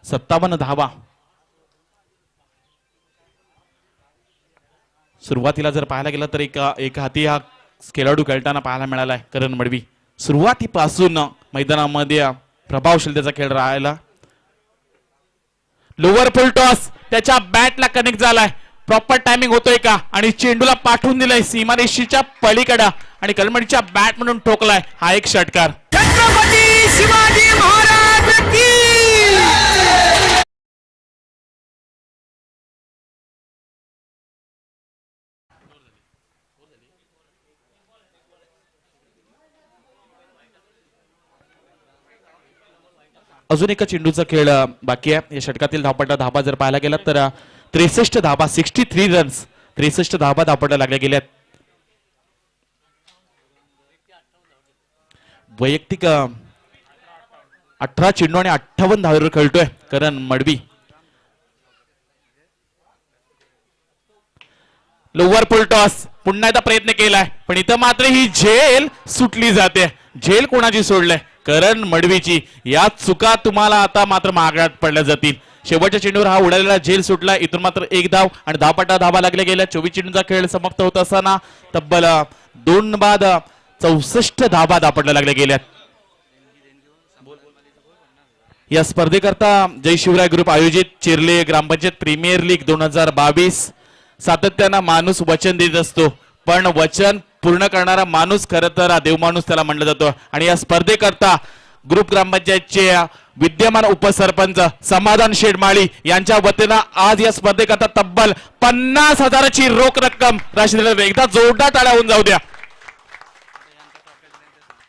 57 धावा. सुरुवातीला जर पाहायला गेलं तर एक हाती हा खेळाडू खेळताना पाहायला मिळालाय करण मडवी. सुरुवातीपासून मैदानामध्ये प्रभावशीलतेचा खेळ राहिला. लोअर फुल टॉस त्याच्या बॅटला कनेक्ट झालाय. प्रॉपर टायमिंग होतोय का आणि चेंडूला पाठवून दिलाय सीमारेषेच्या पलीकडे आणि कलमडीच्या बॅट म्हणून ठोकलाय. हा एक षटकार. छत्रपती शिवाजी महाराज की अजून एका चेंडूचा खेळ बाकी आहे. या षटकातील धावपट्टा धाबा जर पाहायला गेला तर 63 धाबा 63 रन्स 63 धाबा धावपट्टा लागल्या गेल्यात. वैयक्तिक 18 चेंडू आणि 58 धावेवर खेळतोय करण मडवी. लोअर फुल टॉस पुन्हा एकदा प्रयत्न केलाय पण इथं मात्र ही झेल सुटली जाते. झेल कोणाची सोडलंय? करण मडवीची. या चुका तुम्हाला आता मात्र महागड्यात पडल्या जातील. शेवटच्या चेंडूवर हा उडालेला झेल सुटला. इथून मात्र 1 धाव आणि धावपट्टा धावा लागल्या गेल्या. 24 चेंडूचा खेळ समाप्त होत असताना तब्बल 2 बाद 64 धावा धापटल्या लागल्या गेल्यात. या स्पर्धेकरता जय शिवराय ग्रुप आयोजित चिर्ले ग्रामपंचायत प्रीमियर लीग 2022 सातत्यानं माणूस वचन देत असतो पण वचन पूर्ण करणारा माणूस खरं तर देव माणूस त्याला म्हणलं जातो. आणि या स्पर्धेकरता ग्रुप ग्रामपंचायतचे विद्यमान उपसरपंच समाधान शेडमाळी यांच्या वतीनं आज या स्पर्धेकरता तब्बल 50,000ची रोख रक्कम राशी दिली. एकदा जोरदार टाळ्या होऊन जाऊ द्या.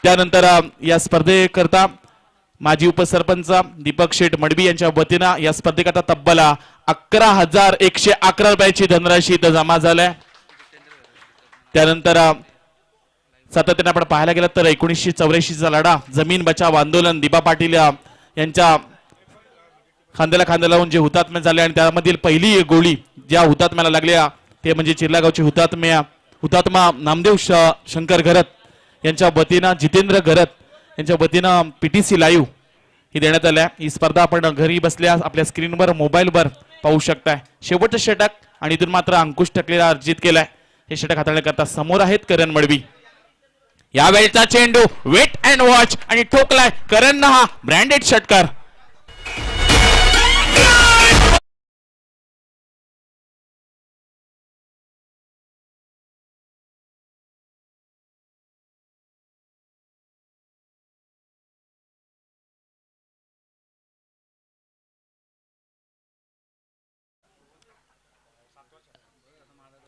त्यानंतर या स्पर्धेकरता माजी उपसरपंच दीपक शेठ मडवी यांच्या वतीनं या स्पर्धेकरता तब्बल 11,111 रुपयाची धनराशी इथं जमा झाल्या. त्यानंतर सातत्याने आपण पाहायला गेलं तर 1984चा लढा जमीन बचाव आंदोलन दिबा पाटील यांच्या खांद्याला खांदा लावून जे हुतात्मे झाले आणि त्यामधील पहिली गोळी ज्या हुतात्म्याला लागल्या ते म्हणजे चिर्ला गावचे हुतात्मा नामदेव शंकर घरत यांच्या वतीनं जितेंद्र घरत यांच्या वतीनं PTC लाईव्ह ही देण्यात आल्या. ही स्पर्धा आपण घरी बसल्या आपल्या स्क्रीनवर मोबाईलवर पाहू शकताय. शेवटचं षटक आणि इथून मात्र अंकुश टकलेला अर्जित केलाय. हे षटक हाताळण्याकरता समोर आहेत करण मडवी. यावेळचा चेंडू वेट अँड वॉच आणि ठोकलाय करण हा ब्रँडेड षटकार.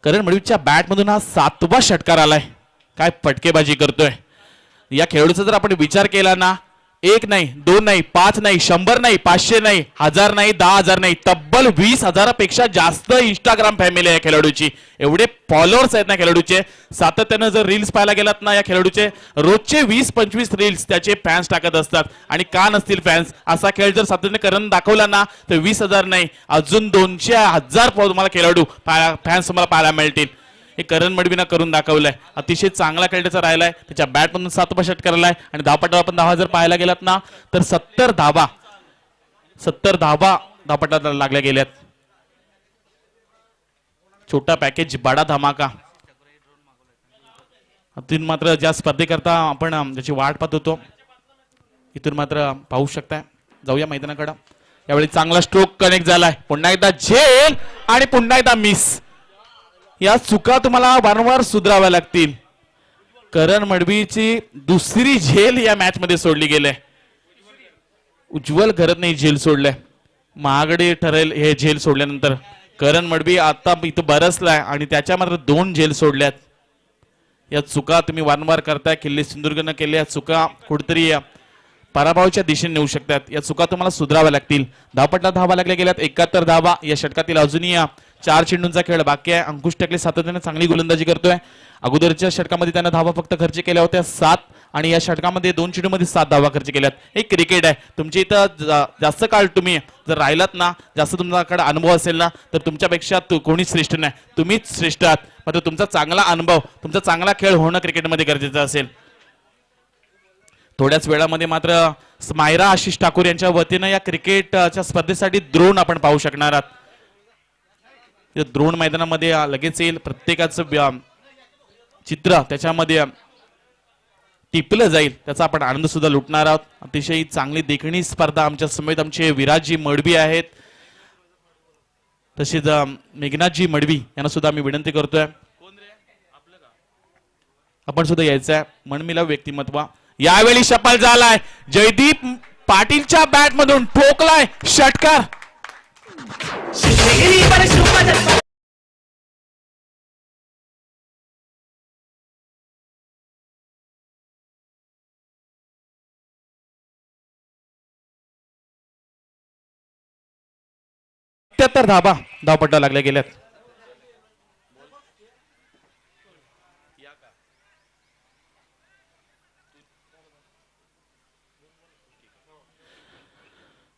करण मडवीच्या बॅटमधून हा 7वा षटकार आलाय. काय फटकेबाजी करतोय. या खेळाडूचा जर आपण विचार केला ना 1 नाही 2 नाही 5 नाही 100 नाही 500 नाही 1000 नाही 10,000 नाही तब्बल 20,000पेक्षा जास्त इंस्टाग्राम फॅमिली आहे खेळाडूची. एवढे फॉलोअर्स आहेत ना खेळाडूचे. सातत्यानं जर रील्स पाहायला गेलात ना या खेळाडूचे रोजचे 20-25 रील्स त्याचे फॅन्स टाकत असतात. आणि का नसतील फॅन्स. असा खेळ जर सातत्याने करण दाखवला ना तर 20,000 नाही अजून 200,000 तुम्हाला खेळाडू फॅन्स तुम्हाला पाहायला मिळतील. हे करण मडवीनं करून दाखवलंय. अतिशय चांगला खेळाचा राहिलाय. त्याच्या बॅटमधून 7वा षटकार आलाय आणि धावपट्टा आपण 10 जर पाहायला गेलात ना तर 70 धावा धावपट्टा लागल्या गेल्यात. छोटा पॅकेज बडा धमाका. इथून मात्र ज्या स्पर्धेकरता आपण त्याची वाट पाहत होतो इथून मात्र पाहू शकताय. जाऊया मैदानाकडे. यावेळी चांगला स्ट्रोक कनेक्ट झालाय. पुन्हा एकदा झेल आणि पुन्हा एकदा मिस. या चुका तुम्हाला वारंवार सुधाराव्या लागतील. करण मडवीची दुसरी झेल या मॅच मध्ये सोडली गेले. उज्ज्वल घरतने झेल सोडले. महागडे ठरेल हे झेल सोडल्यानंतर करण मडवी आता इथं बरसलाय आणि त्याच्या मात्र 2 झेल सोडल्यात. या चुका तुम्ही वारंवार करताय. किल्ले सिंधुदुर्गनं केल्या चुका कुठेतरी पराभवाच्या दिशेने नेऊ शकतात. या चुका तुम्हाला सुधाराव्या लागतील. धावपटला धावा लागल्या गेल्यात 71 धावा. या षटकातील अजूनही 4 चेंडूंचा खेळ बाकी आहे. अंकुश टकले सातत्याने चांगली गोलंदाजी करतोय. अगोदरच्या षटकामध्ये त्यानं धावा फक्त खर्च केल्या होत्या 7 आणि या षटकामध्ये 2 चेंडूमध्ये 7 धावा खर्च केल्यात. एक क्रिकेट आहे. तुमची इथं जास्त काळ तुम्ही जर राहिलात ना, जास्त तुमच्याकडे अनुभव असेल ना, तर तुमच्यापेक्षा कोणीच श्रेष्ठ नाही. तुम्हीच श्रेष्ठ आहात. मात्र तुमचा चांगला अनुभव, तुमचा चांगला खेळ होणं क्रिकेटमध्ये गरजेचं असेल. थोड्याच वेळामध्ये मात्र स्मायरा आशिष ठाकूर यांच्या वतीनं या क्रिकेटच्या स्पर्धेसाठी द्रोण आपण पाहू शकणार आहात. द्रोण मैदानामध्ये लगेच येईल. प्रत्येकाचं चित्र त्याच्यामध्ये टिपलं जाईल, त्याचा आपण आनंद सुद्धा लुटणार आहोत. अतिशय चांगली देखणी स्पर्धा आमच्या समेत आमचे विराजजी मडवी आहेत. तसेच मेघनाथजी मडवी यांना सुद्धा आम्ही विनंती करतोय, आपण सुद्धा यायचं आहे. मनमिलाव व्यक्तिमत्व. यावेळी शपल झालाय. जयदीप पाटीलच्या बॅट मधून ठोकलाय षटकार. शिवगिरी परशुराम धाबा धावपट्टा लागल्या गेल्यात.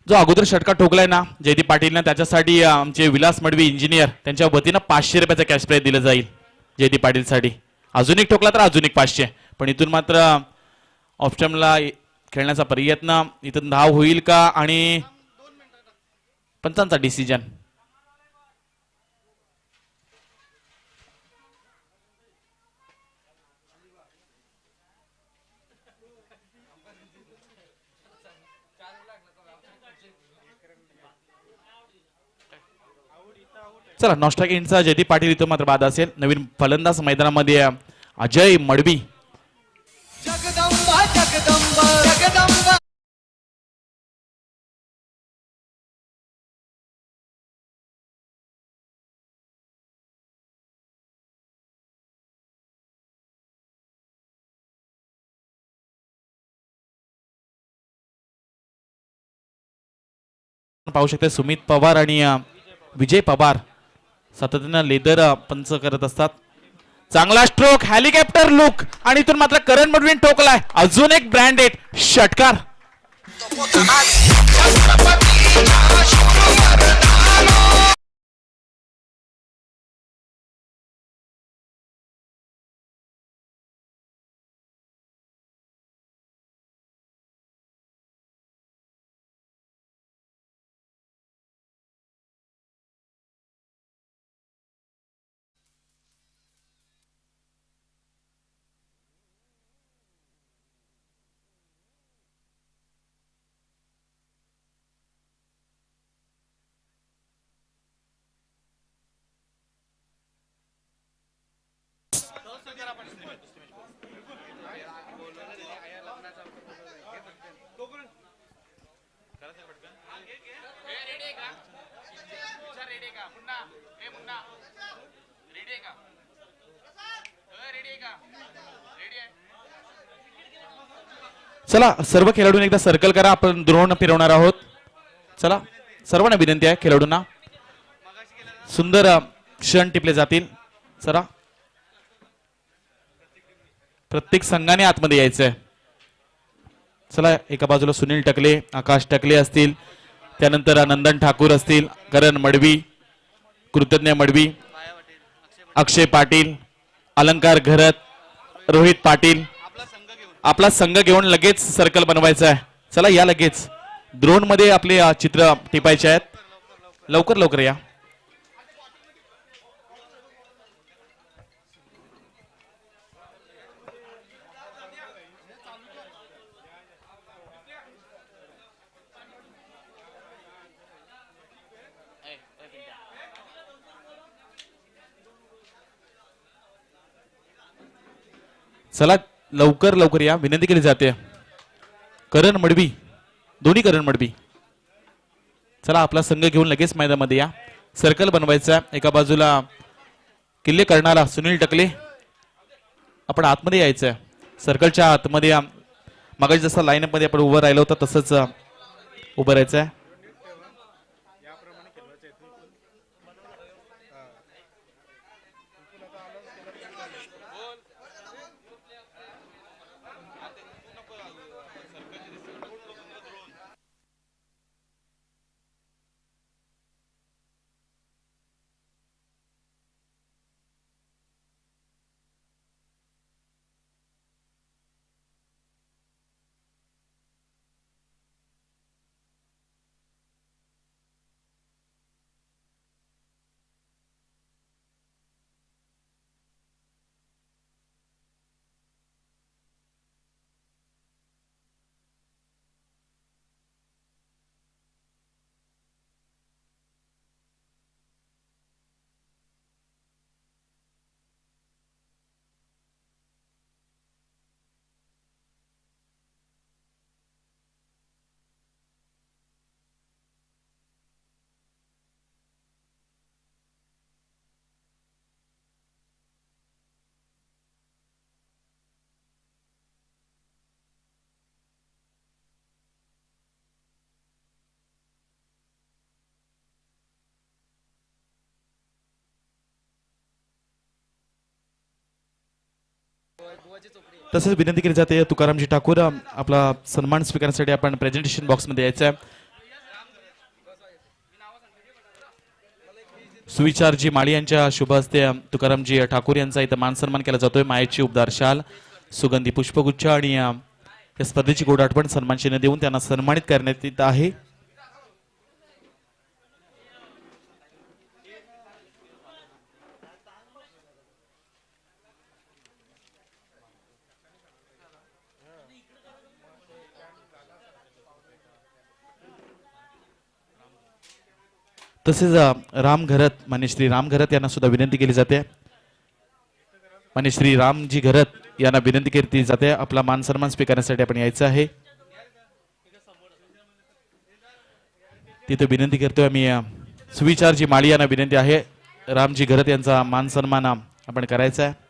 जो अगोदर षटका ठोकलाय ना जयदीप पाटील, त्याच्यासाठी आमचे विलास मडवी इंजिनियर त्यांच्या वतीनं 500 रुपयाचा कॅश प्राइज दिलं जाईल जयदीप पाटील साठी. अजून एक ठोकला तर अजून एक 500. पण इथून मात्र ऑप्शनला खेळण्याचा प्रयत्न, इथून धाव होईल का आणि पंचांचा डिसिजन. चला नॉस्टा गेंडचा जयदीप पाटील इथं मात्र बाद असेल. नवीन फलंदाज मैदानामध्ये अजय मडवी. जगदंबा जगदंबा जगदंबा पाहू शकता सुमित पवार आणि विजय पवार सातत्यानं लेदर पंच करत असतात. चांगला स्ट्रोक, हेलिकॉप्टर लुक आणि इथून मात्र करण मडवीन ठोकलाय. अजून एक ब्रँडेड षटकार. चला सर्व खेळाडूंनी एकदा सर्कल करा. आपण द्रोण फिरवणार आहोत. चला सर्वांना विनंती आहे, खेळाडूंना सुंदर क्षण टिपले जातील. चला प्रत्येक संघाने आतमध्ये यायचंय. चला एका बाजूला सुनील टकले, आकाश टकले असतील, त्यानंतर नंदन ठाकूर असतील, करण मडवी, कृतज्ञ मडवी, अक्षय पाटील, अलंकार घरत, रोहित पाटील. आपला संघ घेऊन लगेच सर्कल बनवायचा आहे. चला या लगेच द्रोण मध्ये आपले चित्र टिपायचे आहेत. लवकर लवकर या. चला लवकर लवकर या, विनंती केली जाते. करण मडवी, दोन्ही करण मडवी. चला आपला संघ घेऊन लगेच मैदानामध्ये या. सर्कल बनवायचा. एका बाजूला किल्ले करणारा सुनील टकले, आपण आतमध्ये यायचंय. सर्कलच्या आतमध्ये मग जसं लाईनअप मध्ये आपण उभं राहिलो होतं तसंच उभं राहायचं आहे. तसेच विनंती केली जाते तुकारामजी ठाकूर आपला सन्मान स्वीकारण्यासाठी आपण प्रेझेंटेशन बॉक्स मध्ये यायचं आहे. सुविचारजी माळी यांच्या शुभ हस्ते तुकारामजी ठाकूर यांचा इथं मान सन्मान केला जातोय. मायेची उबदार शाल, सुगंधी पुष्पगुच्छ आणि या स्पर्धेची गोड आठवण सन्मान चिन्ह देऊन त्यांना सन्मानित करण्यात येत आहे. तसेच राम घरत मान्य श्री राम घरत यांना सुद्धा विनंती केली जाते. मान्य श्री रामजी घरत यांना विनंती केली जाते आपला मान सन्मान स्वीकारण्यासाठी आपण यायचं आहे. तिथे विनंती करतोय आम्ही सुविचारजी माळी यांना विनंती आहे रामजी घरत यांचा मान सन्मान आपण करायचा आहे.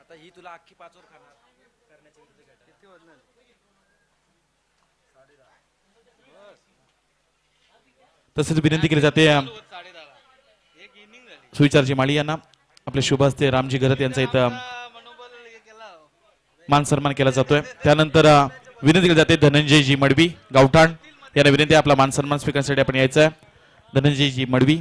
आता ही तुला अख्खी पाचवर खाणार करण्याची किती वाजणार तसेच विनंती केली जाते सुविचारजी माळी यांना आपले शुभ हस्ते रामजी घरत यांचा इथं मान सन्मान केला जातोय. त्यानंतर विनंती केली जाते धनंजयजी मडवी गावठाण यांना विनंती आपला मान सन्मान स्वीकारण्यासाठी आपण यायचं आहे. धनंजयजी मडवी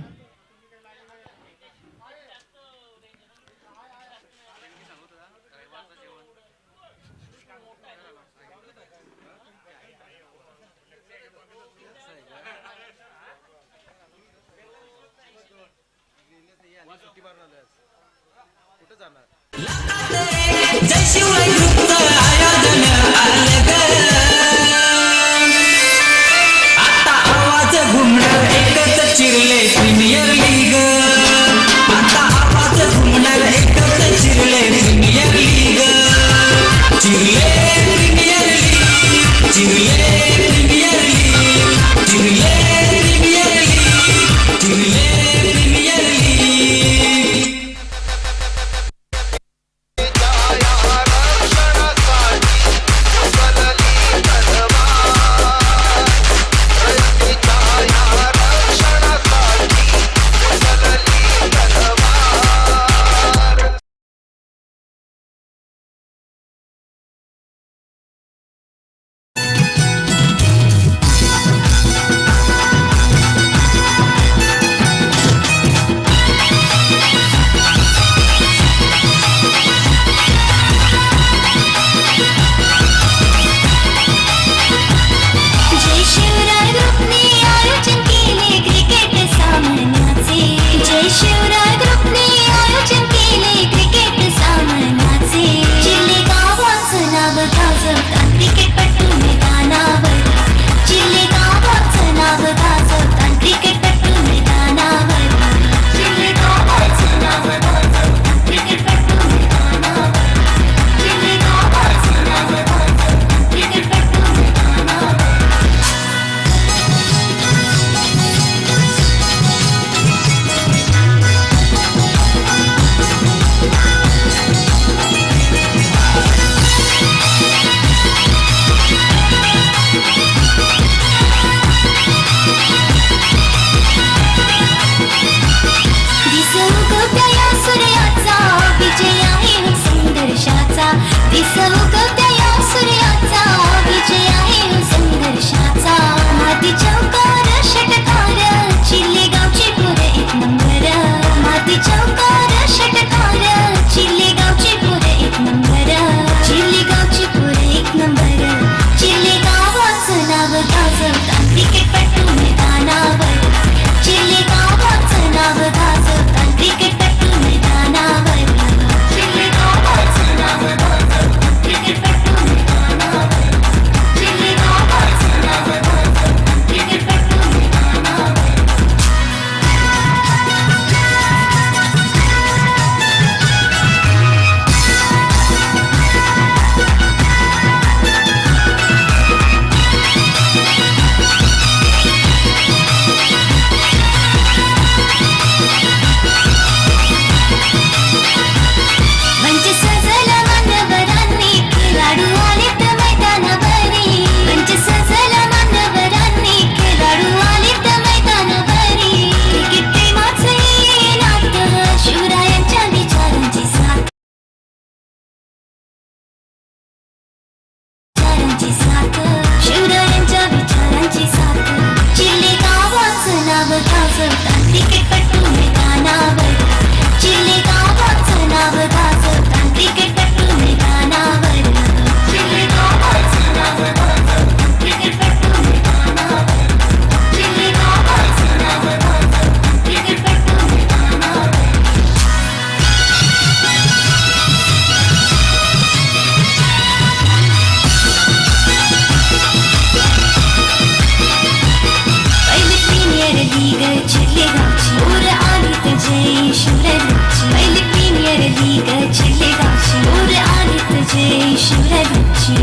कुठं जाणार जय शिवराय ग्रुपचं आयोजन आलं ग. आता आवाज घुमणार एकच चिरले प्रीमियर लीग. आता आवाज घुमणार एकच Chirle premier league. Chirle premier league, Chirle premier league, Chirle premier league, Chirle premier league. विसवगत्या या सूर्याचा विजय आहे हो संघर्षाचा माती चौकार षटकार चिल्ले गावची पोरं एक नंबर माती चौकार षटकार चिल्ले गावची पोरं एक नंबर चिल्ले गावची पोरं एक नंबर चिल्ले गावाचं नाव गाजवतात क्रिकेटपटू मैदानावर चिल्ले गावाचं नाव गाजवतात क्रिकेटपटू मैदानावर चिल्ले गावाचं नाव गाजवतात क्रिकेटपटू मैदानावर चिल्ले गावाचं नाव गाजवतात क्रिकेटपटू मैदानावर मंच सजला मान्यवरांनी खेळाडू आलेत मैदानावरी मंच सजला मान्यवरांनी खेळाडू आलेत मैदानावरी क्रिकेट प्रेमाचे नातं शिवरायांच्या विचारांची साथ शिवरायांच्या विचारांची साथ चिल्ले गावाचं नाव गाजवतात क्रिकेटपटू मैदानावर चिल्ले गावाचं नाव गाजवतात क्रिकेटपटू मैदानावर चिल्ले गावाचं नाव गाजवतात क्रिकेटपटू मैदानावर चिल्ले गावाचं नाव गाजवतात क्रिकेटपटू मैदानावर पहिली प्रीमियर लीग चिल्ले गावची पोर आलीत जय शिवरायांची पहिली प्रीमियर लीग चिल्ले गावची पोर आलीत जय शिवरायांची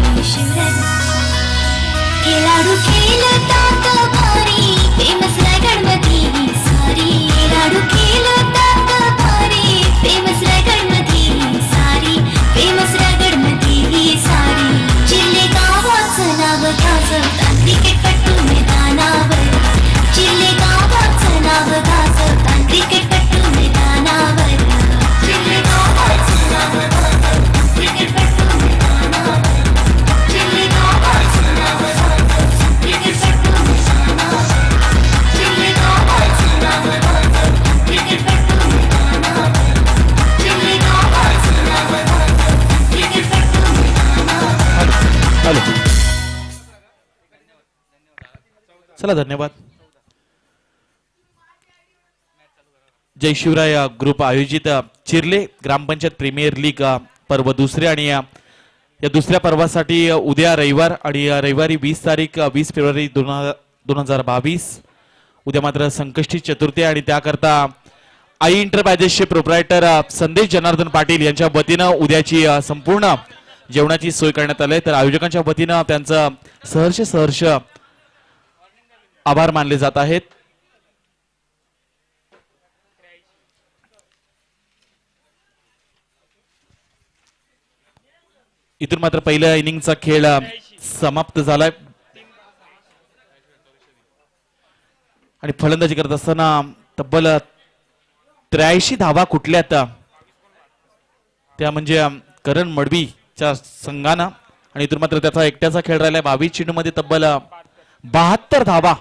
खेळाडू खेळतात भारी फेमस रायगडमधी ही सारी खेळाडू खेळतात भारी फेमस रायगडमधी ही सारी फेमस रायगडमधी ही सारी चिल्ले गावाचं नाव गाजवतात क्रिकेटपटू मैदानावर चिल्ले गावाचं नाव गाजवतात क्रिकेटपटू मैदानावर चिल्ले गावाचं नाव गाजवतात क्रिकेटपटू मैदानावर चिल्ले गावाचं नाव गाजवतात क्रिकेटपटू मैदानावर चिल्ले गावाचं नाव गाजवतात क्रिकेटपटू मैदानावर चिल्ले गावाचं नाव गाजवतात क्रिकेटपटू मैदानावर हॅलो चला धन्यवाद. जय शिवराय ग्रुप आयोजित चिर्ले ग्रामपंचायत प्रीमियर लीग पर्व दुसरे आणि या दुसऱ्या पर्वासाठी उद्या रविवार आणि रविवारी 20 तारीख 20 फेब्रुवारी 2022 उद्या मात्र संकष्टी चतुर्थी आणि त्याकरता आई एंटरप्राइजेसचे प्रोप्रायटर संदेश जनार्दन पाटील यांच्या वतीनं उद्याची संपूर्ण जेवणाची सोय करण्यात आली तर आयोजकांच्या वतीनं त्यांचं सहर्ष आभार मानले जात आहेत. इथून मात्र पहिल्या इनिंगचा खेळ समाप्त झालाय आणि फलंदाजी करत असताना तब्बल 83 धावा कुठल्यात त्या म्हणजे करण मडवीच्या संघानं आणि इथून मात्र त्याचा एकट्याचा खेळ राहिलाय 22 चेंडूमध्ये तब्बल 72 धावा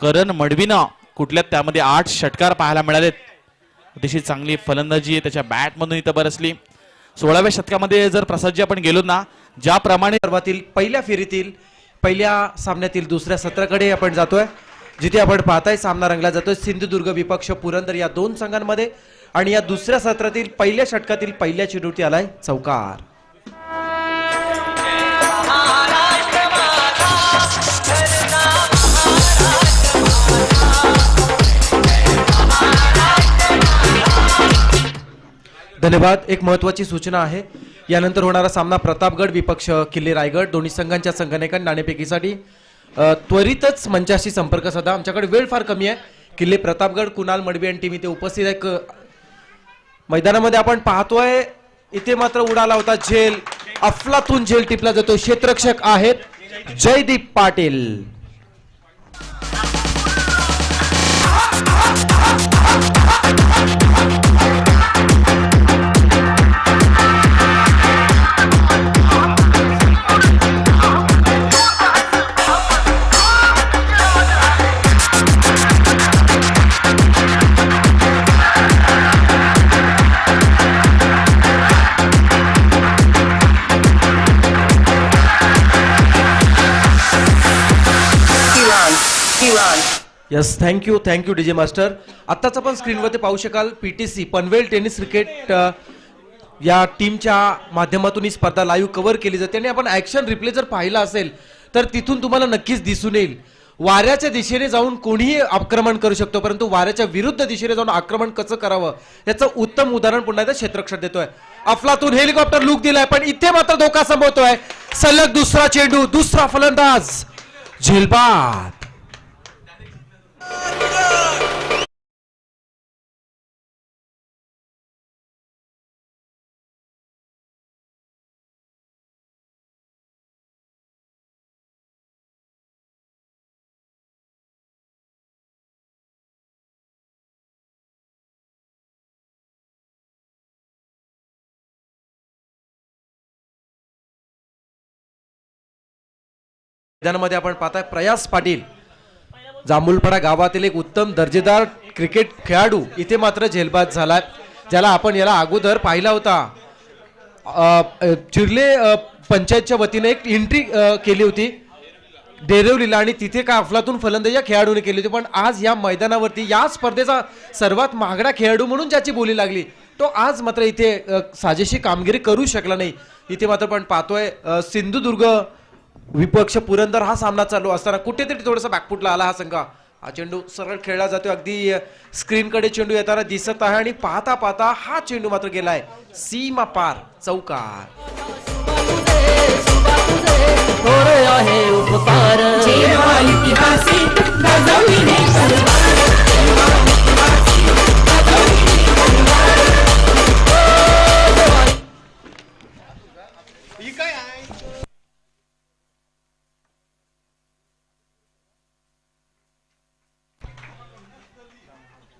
करण मडवीनं कुठल्यात त्यामध्ये 8 षटकार पाहायला मिळालेत. अतिशय चांगली फलंदाजी त्याच्या बॅट मधून इथं बरसली. 16व्या शतकामध्ये जर प्रसादजी आपण गेलो ना ज्याप्रमाणे सर्वातील पहिल्या फेरीतील पहिल्या सामन्यातील दुसऱ्या सत्राकडे आपण जातोय जिथे आपण पाहताय सामना रंगला जातोय सिंधुदुर्ग विपक्ष पुरंदर या दोन संघांमध्ये आणि या दुसऱ्या सत्रातील पहिल्या षटकातील पहिल्या चेंडूवरती आलाय चौकार. धन्यवाद. एक महत्वाची सूचना आहे यानंतर होणारा सामना प्रतापगड विपक्ष किल्ले रायगड दोन्ही संघांच्या संघानेकन नाणेफेकीसाठी त्वरितच मंचाशी संपर्क साधा. आमच्याकडे वेळ फार कमी आहे. किल्ले प्रतापगड कुणाल मडवी आणि टीम इथे उपस्थित आहे. मैदानामध्ये आपण पाहतोय इथे मात्र उडाला होता झेल अफलातून झेल टिपला जातो. क्षेत्ररक्षक आहेत Jaydeep Patil. Yes, thank you DJ master. आत्ताच आपण स्क्रीनवरती पाहू शकाल PTC पनवेल टेनिस क्रिकेट या टीमच्या माध्यमातून ही स्पर्धा लाईव्ह कव्हर केली जाते आणि आपण ऍक्शन रिप्ले जर पाहिला असेल तर तिथून तुम्हाला नक्कीच दिसून येईल वाऱ्याच्या दिशेने जाऊन कोणीही आक्रमण करू शकतो, परंतु वाऱ्याच्या विरुद्ध दिशेने जाऊन आक्रमण कसं करावं याचं उत्तम उदाहरण पुन्हा एकदा क्षेत्ररक्षक देतोय. अफलातून हेलिकॉप्टर लुक दिलाय, पण इथे मात्र धोका संभवतोय. सलग दुसरा चेंडू, दुसरा फलंदाज झेलबाद. मैदानामध्ये आपण पाहताय प्रयास पाटील, जांभूलपाडा गावातील एक उत्तम दर्जेदार क्रिकेट खेळाडू इथे मात्र झेलबाद झालाय, ज्याला आपण याला अगोदर पाहिला होता. चिर्ले पंचायतच्या वतीने एक एंट्री केली होती डेरिवलीला आणि तिथे काय अफलातून फलंदाजी या खेळाडूने केली होती, पण आज या मैदानावरती या स्पर्धेचा सर्वात महागडा खेळाडू म्हणून ज्याची बोली लागली तो आज मात्र इथे साजेशी कामगिरी करू शकला नाही. इथे मात्र आपण पाहतोय सिंधुदुर्ग विपक्ष पुरंदर हा सामना चालू असताना कुठेतरी थोडासा बॅकफुटला आला हा संघ. हा चेंडू सरळ खेळला जातो, अगदी स्क्रीनकडे चेंडू येताना दिसत आहे आणि पाहता पाहता हा चेंडू मात्र गेलाय सीमा पार चौकार.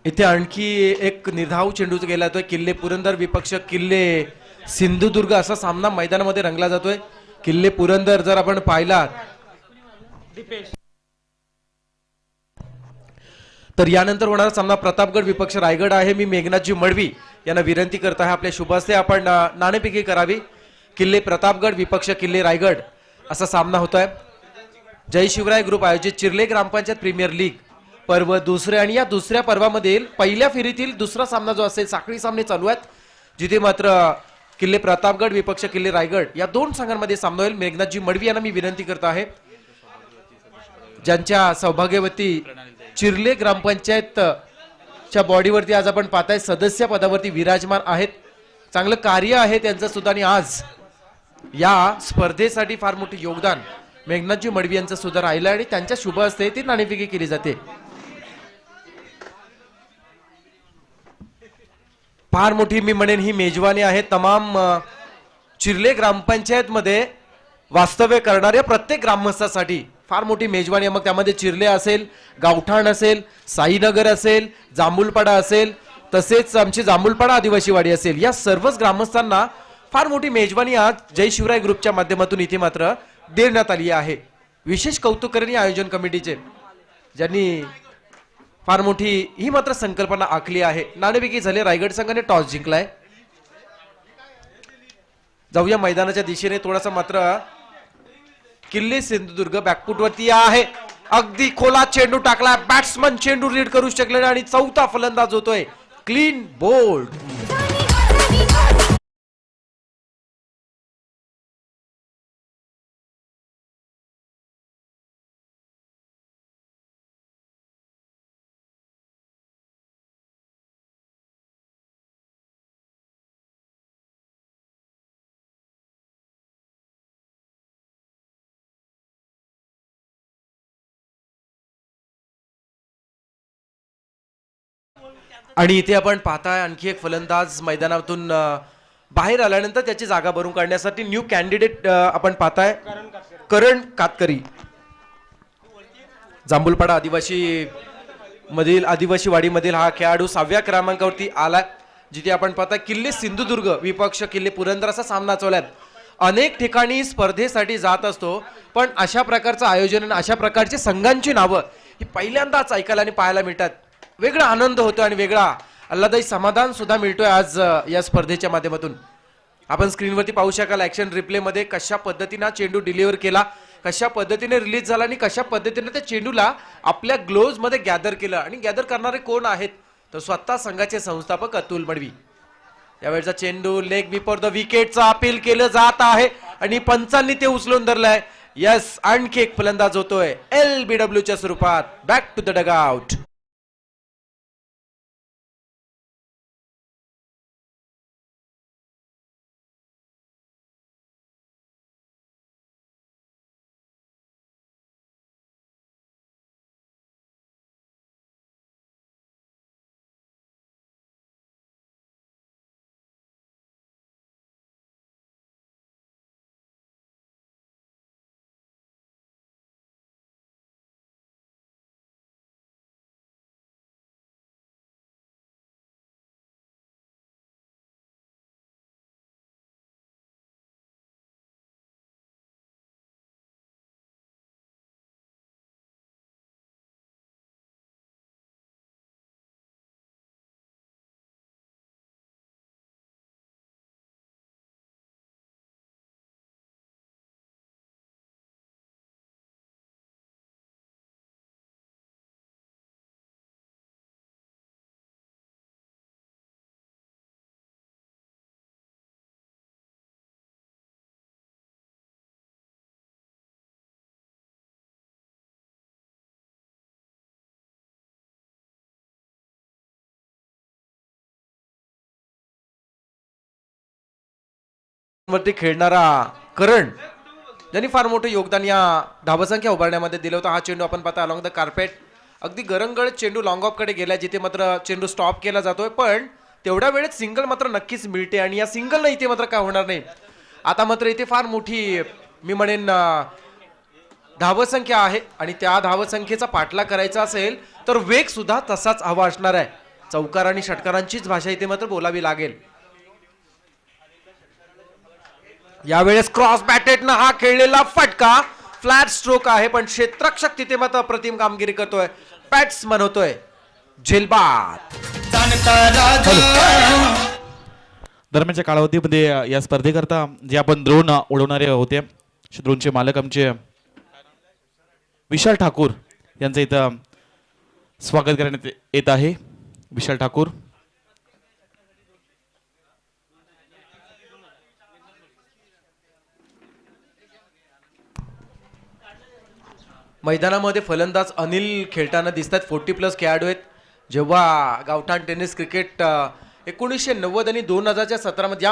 इथे आणखी एक निर्धाव चेंडू गेला जातोय. किल्ले पुरंदर विपक्ष किल्ले सिंधुदुर्ग असा सामना मैदानामध्ये रंगला जातोय. किल्ले पुरंदर जर आपण पाहिलात तर यानंतर होणारा सामना प्रतापगड विपक्ष रायगड आहे. मी मेघनाथजी मडवी यांना विनंती करत आहे आपल्या शुभास्ते आपण नाणेफेकी करावी. किल्ले प्रतापगड विपक्ष किल्ले रायगड असा सामना होतोय. जय शिवराय ग्रुप आयोजित चिर्ले ग्रामपंचायत प्रीमियर लीग पर्व दुसरे आणि या दुसऱ्या पर्वामधील पहिल्या फेरीतील दुसरा सामना जो असेल साखळी सामने चालू आहेत, जिथे मात्र किल्ले प्रतापगड विपक्ष किल्ले रायगड या दोन संघांमध्ये सामना होईल. मेघनाथजी मडवी यांना मी विनंती करत आहे, ज्यांच्या सौभाग्यवती चिर्ले ग्रामपंचायत च्या बॉडीवरती आज आपण पाहताय सदस्य पदावरती विराजमान आहेत. चांगलं कार्य आहे त्यांचं सुद्धा आणि आज या स्पर्धेसाठी फार मोठे योगदान मेघनाथजी मडवी यांचं सुद्धा राहिलं आणि त्यांच्या शुभ हस्ते ती नाणेफेकी केली जाते. फार मोठी मी म्हणेन ही मेजवानी आहे तमाम चिर्ले ग्रामपंचायत मध्ये वास्तव्य करणाऱ्या प्रत्येक ग्रामस्थासाठी फार मोठी मेजवानी आहे. मग त्यामध्ये चिर्ले असेल, गावठाण असेल, साईनगर असेल, जांभूलपाडा असेल, तसेच आमची जांभूलपाडा आदिवासीवाडी असेल, या सर्वच ग्रामस्थांना फार मोठी मेजवानी आज जय शिवराय ग्रुपच्या माध्यमातून इथे मात्र देण्यात आली आहे. विशेष कौतुक करेन या आयोजन कमिटीचे, ज्यांनी फार मोठी ही मात्र संकल्पना आखली आहे. नाणेफेकी झाले, रायगड संघाने टॉस जिंकलाय. जाऊया मैदानाच्या दिशेने थोडासा. मात्र किल्ले सिंधुदुर्ग बॅकफुटवरती आहे, अगदी खोला चेंडू टाकला, बॅट्समन चेंडू रीड करू शकले आणि चौथा फलंदाज होतोय क्लीन बोल्ड. आणि इथे आपण पाहताय आणखी एक फलंदाज मैदानातून बाहेर आल्यानंतर त्याची जागा भरून काढण्यासाठी न्यू कॅन्डिडेट आपण पाहताय करण कातकरी. जांभूलपाडा आदिवासी वाडीमधील हा खेळाडू 6व्या क्रमांकावरती आलाय, जिथे आपण पाहताय किल्ले सिंधुदुर्ग विपक्ष किल्ले पुरंदर असा सामना चाललाय. अनेक ठिकाणी स्पर्धेसाठी जात असतो, पण अशा प्रकारचं आयोजन, अशा प्रकारची संघांची नावं ही पहिल्यांदाच ऐकायला आणि पाहायला मिळतात. वेगळा आनंद होतो आणि वेगळा आल्हादायी समाधान सुद्धा मिळतोय आज या स्पर्धेच्या माध्यमातून. आपण स्क्रीनवरती पाहू शकाल ऍक्शन रिप्ले मध्ये कशा पद्धतीने चेंडू डिलिव्हर केला, कशा पद्धतीने रिलीज झाला आणि कशा पद्धतीने त्या चेंडूला आपल्या ग्लोव्ज मध्ये गॅदर केलं आणि गॅदर करणारे कोण आहेत तर स्वतः संघाचे संस्थापक अतुल मडवी. यावेळचा चेंडू लेग बिफोर द विकेटचा अपील केलं जात आहे आणि पंचांनी ते उचलून धरलंय. यस, आणखी एक फलंदाज होतोय LBW च्या स्वरूपात. Back to the dugout. वरती खेळणारा करण ज्यांनी फार मोठं योगदान या धावसंख्या उभारण्यामध्ये दिलं होतं. हा चेंडू आपण पाहता अलॉंग द कार्पेट अगदी गरंगळत चेंडू लॉंग ऑफ कडे गेला जिथे मात्र चेंडू स्टॉप केला जातोय पण तेवढ्या वेळेत सिंगल मात्र नक्कीच मिळते आणि या सिंगलला इथे मात्र काय होणार नाही. आता मात्र इथे फार मोठी मी म्हणेन धावसंख्या आहे आणि त्या धावसंख्येचा पाठलाग करायचा असेल तर वेग सुद्धा तसाच हवा असणार आहे. चौकार आणि षटकारांचीच भाषा इथे मात्र बोलावी लागेल. यावेळेस क्रॉस बॅटेटनं हा खेळलेला फटका फ्लॅट स्ट्रोक आहे पण क्षेत्ररक्षक तिथे मात्र अप्रतिम कामगिरी करतोय. बॅट्समन होतोय झेलबाद. दरम्यानच्या कालावधीमध्ये या स्पर्धेकरता जे आपण ड्रोन उडवणारे होते ड्रोनचे मालक आमचे विशाल ठाकूर यांचं इथं स्वागत करण्यात येत आहे. विशाल ठाकूर. मैदानामध्ये फलंदाज अनिल खेळताना दिसतात. 40+ खेळाडू आहेत. जेव्हा गावठाण टेनिस क्रिकेट 1990 आणि 2017 मध्ये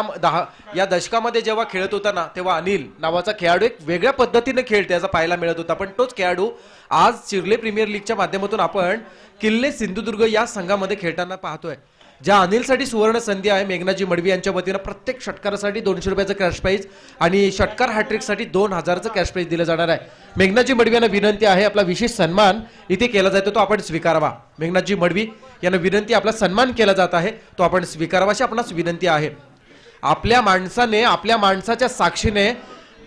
या दशकामध्ये जेव्हा खेळत होता ना तेव्हा अनिल नावाचा खेळाडू एक वेगळ्या पद्धतीने खेळ त्याचा पाहायला मिळत होता. पण तोच खेळाडू आज चिर्ले प्रीमियर लीगच्या माध्यमातून आपण किल्ले सिंधुदुर्ग या संघामध्ये खेळताना पाहतोय. ज्या अनिलसाठी सुवर्ण संधी आहे मेघनाजी मडवी यांच्या वतीनं प्रत्येक षटकारासाठी 200 रुपयाचं कॅश प्राईज आणि षटकार हॅट्रिकसाठी 2000चं कॅश प्राईज दिलं जाणार आहे. मेघनाजी मडवी यांना विनंती आहे आपला विशेष सन्मान इथे केला जातो तो आपण स्वीकारावा. मेघनाजी मडवी यांना विनंती आपला सन्मान केला जात आहे तो आपण स्वीकारावा अशी आपणास विनंती आहे. आपल्या माणसाने आपल्या माणसाच्या साक्षीने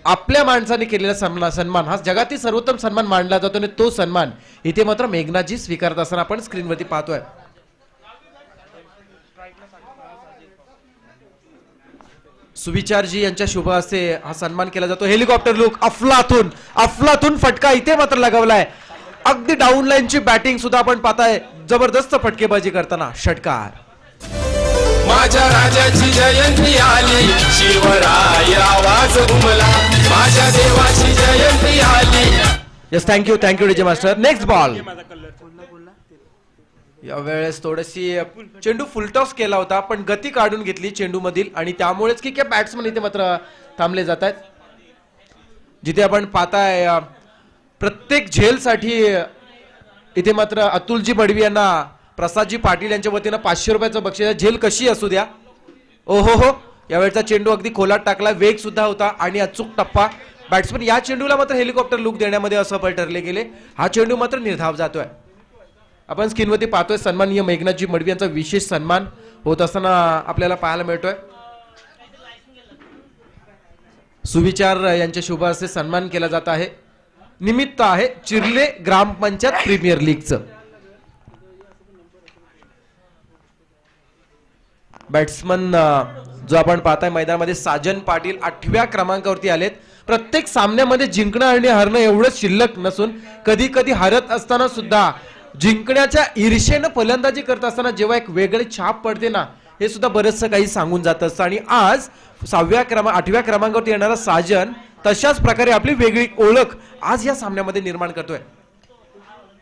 आपल्या माणसाने केलेला सन्मान हा जगातील सर्वोत्तम सन्मान मानला जातो आणि तो सन्मान इथे मात्र मेघनाजी स्वीकारत असताना आपण स्क्रीनवरती पाहतोय. सुविचारजी यांच्या शुभ हस्ते हा सन्मान केला जातो. हेलिकॉप्टर लुक अफलातून फटका इथे मात्र लगावलाय. अगदी डाऊन लाईनची बॅटिंग सुद्धा आपण पाहताय. जबरदस्त फटकेबाजी करताना षटकार. माझ्या राजाची जयंती आली शिवराय आवाज घुमला माझ्या देवाची जयंती आली. Yes thank you DJ master. Next ball. यावेळेस थोडीशी चेंडू फुलटॉस केला होता पण गती काढून घेतली चेंडू मधील आणि त्यामुळेच की काय बॅट्समन इथे मात्र थांबले जात आहेत. जिथे आपण पाहताय प्रत्येक झेलसाठी इथे मात्र अतुलजी मडवी यांना प्रसादजी पाटील यांच्या वतीनं 500 रुपयाचं बक्षीस. झेल कशी असू द्या. ओहो यावेळचा चेंडू अगदी खोलात टाकला. वेग सुद्धा होता आणि अचूक टप्पा. बॅट्समन या चेंडूला मात्र हेलिकॉप्टर लुक देण्यामध्ये असफल ठरले गेले. हा चेंडू मात्र निर्धाव जातोय. आपण स्क्रीनवरती पाहतोय सन्माननीय मेघनाथजी मडवी यांचा विशेष सन्मान होत असताना आपल्याला पाहायला मिळतोय. सुविचार यांच्या शुभ हस्ते सन्मान केला जात आहे. निमित्त आहे चिर्ले ग्रामपंचायत प्रीमियर लीगचं. बॅट्समन जो आपण पाहताय मैदानामध्ये साजन पाटील 8व्या क्रमांकावरती आलेत. प्रत्येक सामन्यामध्ये जिंकणं आणि हरणं एवढंच शिल्लक नसून कधी कधी हरत असताना सुद्धा जिंकण्याच्या ईर्षेनं फलंदाजी करत असताना जेव्हा एक वेगळी छाप पडते ना, हे सुद्धा बरंचसं काही सांगून जात असतं. आणि आज 8व्या क्रमांकावरती येणारा साजन तशाच प्रकारे आपली वेगळी ओळख आज या सामन्यामध्ये निर्माण करतोय.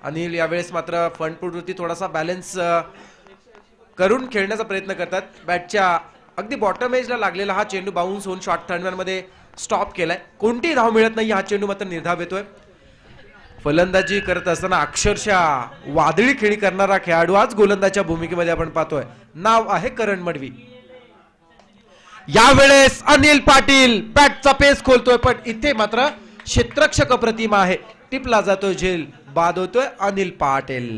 अनिल यावेळेस मात्र फ्रंट फूटवरती थोडासा बॅलन्स करून खेळण्याचा प्रयत्न करतात. बॅटच्या अगदी बॉटम एजला लागलेला हा चेंडू बाउन्स होऊन शॉर्ट थर्ड मध्ये स्टॉप केलाय. कोणतीही धाव मिळत नाही. हा चेंडू मात्र निर्धाव येतोय. फलंदाजी करत असताना अक्षरशः वादळी खेळी करणारा खेळाडू आज गोलंदाजच्या भूमिकेमध्ये आपण पाहतोय. नाव आहे करण मडवी. यावेळेस अनिल पाटील बॅटचा पेस खोलतोय, पण इथे मात्र क्षेत्ररक्षक प्रतिमा आहे. टिपला जातोय झेल, बाद होतोय अनिल पाटील.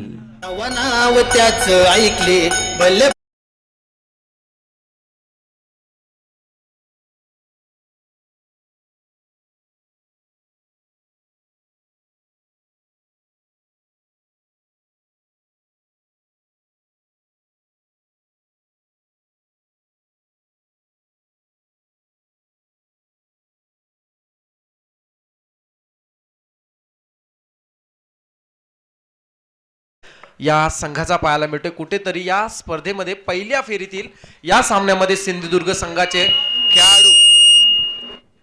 नाव त्याच ऐकले बल्ले या संघाचा पाहायला मिळतोय. कुठेतरी या स्पर्धेमध्ये पहिल्या फेरीतील या सामन्यामध्ये सिंधुदुर्ग संघाचे खेळाडू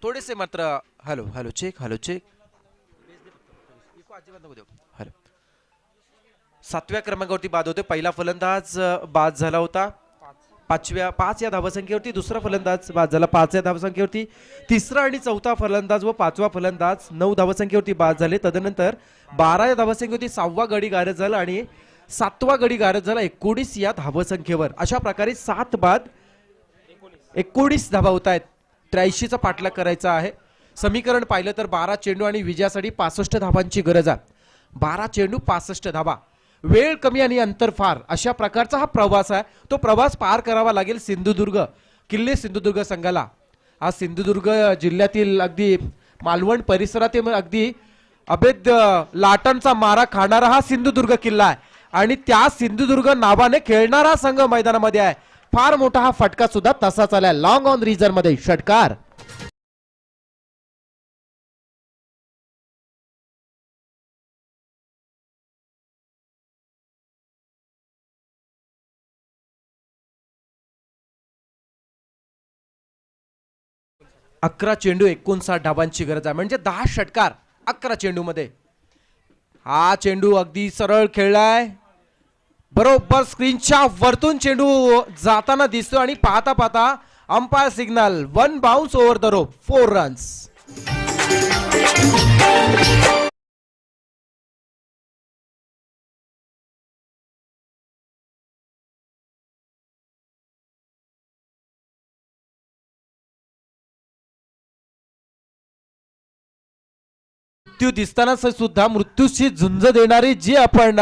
थोडेसे मात्र हॅलो 7व्या क्रमांकावरती बाद होते. पहिला फलंदाज बाद झाला होता 5 या धावसंख्येवरती. दुसरा फलंदाज बाद झाला 5 या धावसंख्येवरती. तिसरा आणि चौथा फलंदाज व 5वा फलंदाज 9 धावसंख्येवरती बाद झाले. तदनंतर 12 या धावसंख्येवरती 6वा गडी गारद झाला आणि 7वा गडी गारद झाला 19 या धावसंख्येवर. अशा प्रकारे 7 बाद 19 धावा होत आहेत. 83चा पाठलाग करायचा आहे. समीकरण पाहिलं तर 12 चेंडू आणि विजयासाठी 65 धावांची गरज आहे. 12 चेंडू 65 धावा. वेळ कमी आणि अंतर फार, अशा प्रकारचा हा प्रवास आहे. तो प्रवास पार करावा लागेल किल्ले सिंधुदुर्ग संघाला. हा सिंधुदुर्ग जिल्ह्यातील अगदी मालवण परिसरातील अगदी अभेद लाटांचा मारा खाणारा हा सिंधुदुर्ग किल्ला आहे आणि त्या सिंधुदुर्ग नावाने खेळणारा संघ मैदानामध्ये आहे. फार मोठा हा फटका सुद्धा तसाच आलाय. लॉंग ऑन रिझर मध्ये षटकार. अकरा चेंडू 59 धावांची गरज आहे, म्हणजे 10 षटकार 11 चेंडू मध्ये. हा चेंडू अगदी सरळ खेळलाय. बरोबर स्क्रीनच्या वरतून चेंडू जाताना दिसतो आणि पाहता पाहता umpire signal 1 bounce over the rope 4 runs. मृत्यू दिसताना सुद्धा मृत्यूशी झुंज देणारे जे आपण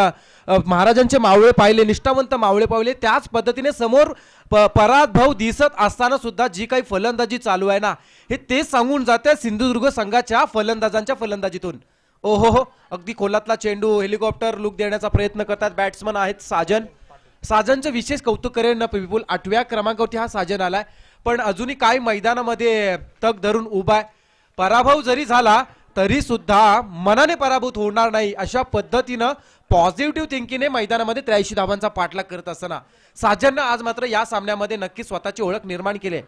महाराजांचे मावळे पाहिले, निष्ठावंत मावळे पाहिले, त्याच पद्धतीने समोर पराभव दिसत असताना सुद्धा जी काही फलंदाजी चालू आहे ना, हे ते सांगून जाते सिंधुदुर्ग संघाच्या फलंदाजांच्या फलंदाजीतून. ओहो, अगदी खोलातला चेंडू हेलिकॉप्टर लुक देण्याचा प्रयत्न करतात बॅट्समन आहेत साजनचं विशेष कौतुक करेन विपुल. 8व्या क्रमांकावरती हा साजन आलाय, पण अजूनही काय मैदानामध्ये तग धरून उभा आहे. पराभव जरी झाला तरी सुद्धा मनाने पराभूत होणार नाही, अशा पद्धतीनं पॉझिटिव्ह थिंकिंगने मैदानामध्ये 83 धावांचा पाठलाग करत असताना साजननं आज मात्र या सामन्यामध्ये नक्की स्वतःची ओळख निर्माण केली.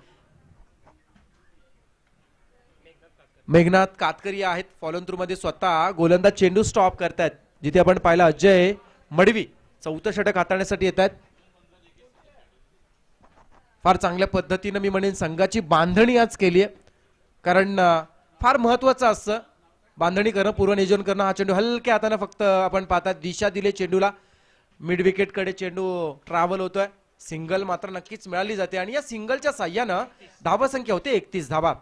मेघनाथ कातकरी आहेत फॉलोन थ्रू मध्ये, स्वतः गोलंदाज चेंडू स्टॉप करतायत. जिथे आपण पाहिलं अजय मडवी 4थं षटक हाताळण्यासाठी येत आहेत. फार चांगल्या पद्धतीनं मी म्हणेन संघाची बांधणी आज केली आहे, कारण फार महत्वाचं असतं बांधणी करणं, पूर्वनियोजन करणं. हा चेंडू हलक्या हाताने फक्त आपण पाहतात दिशा दिले चेंडूला. मिड विकेट कडे चेंडू ट्रॅव्हल होतोय. सिंगल मात्र नक्कीच मिळाली जाते आणि या सिंगलच्या साह्यानं धावासंख्या होते 31 धावा.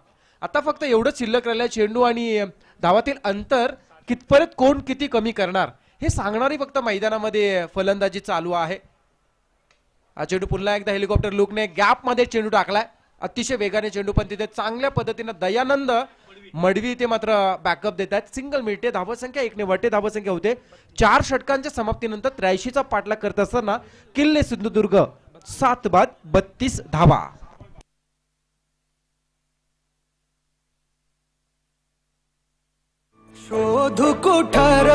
आता फक्त एवढंच शिल्लक राहिलं, चेंडू आणि धावातील अंतर कितपर्यंत कोण किती कमी करणार हे सांगणारी फक्त मैदानामध्ये फलंदाजी चालू आहे. हा चेंडू पुन्हा एकदा हेलिकॉप्टर लुकने गॅप मध्ये चेंडू टाकलाय. अतिशय वेगाने चेंडू, पण तिथे चांगल्या पद्धतीने दयानंद मडवी ते मात्र बॅकअप देतात. सिंगल मिळते. धावसंख्या 1 ने वरते धावसंख्या होते. 4 षटकांच्या समाप्तीनंतर 83चा पाठलाग करत असताना किल्ले सिंधुदुर्ग 7 बाद 32 धावा. मधु कुठार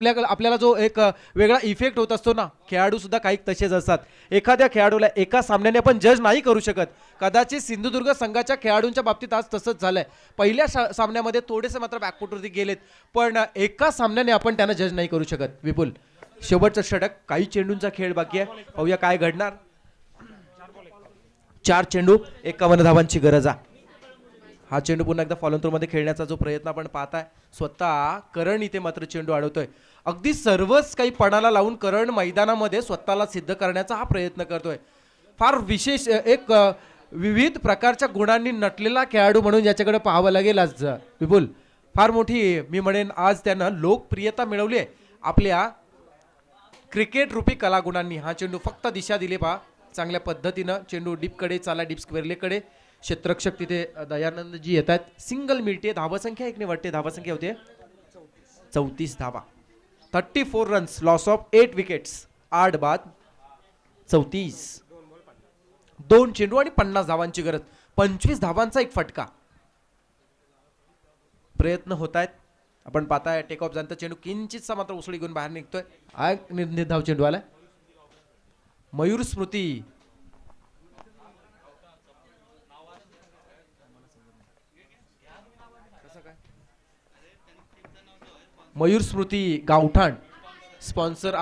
आपल्याला जो एक वेगळा इफेक्ट होत असतो ना, खेळाडू सुद्धा काही तसेच असतात. एखाद्या खेळाडूला एका सामन्याने आपण जज नाही करू शकत. कदाचित सिंधुदुर्ग संघाच्या खेळाडूंच्या बाबतीत आज तसंच झालंय. पहिल्या सामन्यामध्ये थोडेसे मात्र बॅकफुटवरती गेलेत, पण एका सामन्याने आपण त्यांना जज नाही करू शकत. विपुल, शेवटचं षटक, काही चेंडूंचा खेळ बाकी आहे, पाहूया काय घडणार. 4 चेंडू 51 धावांची गरज आहे. हा चेंडू पुन्हा एकदा फॉलो थ्रो मध्ये खेळण्याचा जो प्रयत्न आपण पाहताय, स्वतः करण इथे मात्र चेंडू अडवतोय. अगदी सर्वच काही पणाला लावून करण मैदानामध्ये स्वतःला सिद्ध करण्याचा हा प्रयत्न करतोय. फार विशेष एक विविध प्रकारच्या गुणांनी नटलेला खेळाडू म्हणून याच्याकडे पाहावं लागेल आज. विपुल, फार मोठी मी म्हणेन आज त्यानं लोकप्रियता मिळवली आहे आपल्या क्रिकेट रूपी कलागुणांनी. हा चेंडू फक्त दिशा दिली पहा चांगल्या पद्धतीनं. चेंडू डीपकडे चाला, डीप स्क्वेअरलेकडे. क्षेत्ररक्षक तिथे दयानंद जी येतात. सिंगल मिळते. धावसंख्या एक निवडते. धावसंख्या होते 34 धावा. 34 रन्स, लॉस ऑफ 8 विकेट्स. 8 बाद 34. 2 चेंडू आणि 50 धावांची गरज. 25 धावांचा एक फटका. प्रयत्न होत आहेत. आपण पाहताय टेक ऑफ झालं. चेंडू किंचितसा मात्र उसळी घेऊन बाहेर निघतोय. निर्धाव चेंडू आलाय. मयूर स्मृती, मयूर स्मृती गावठाण स्पॉन्सर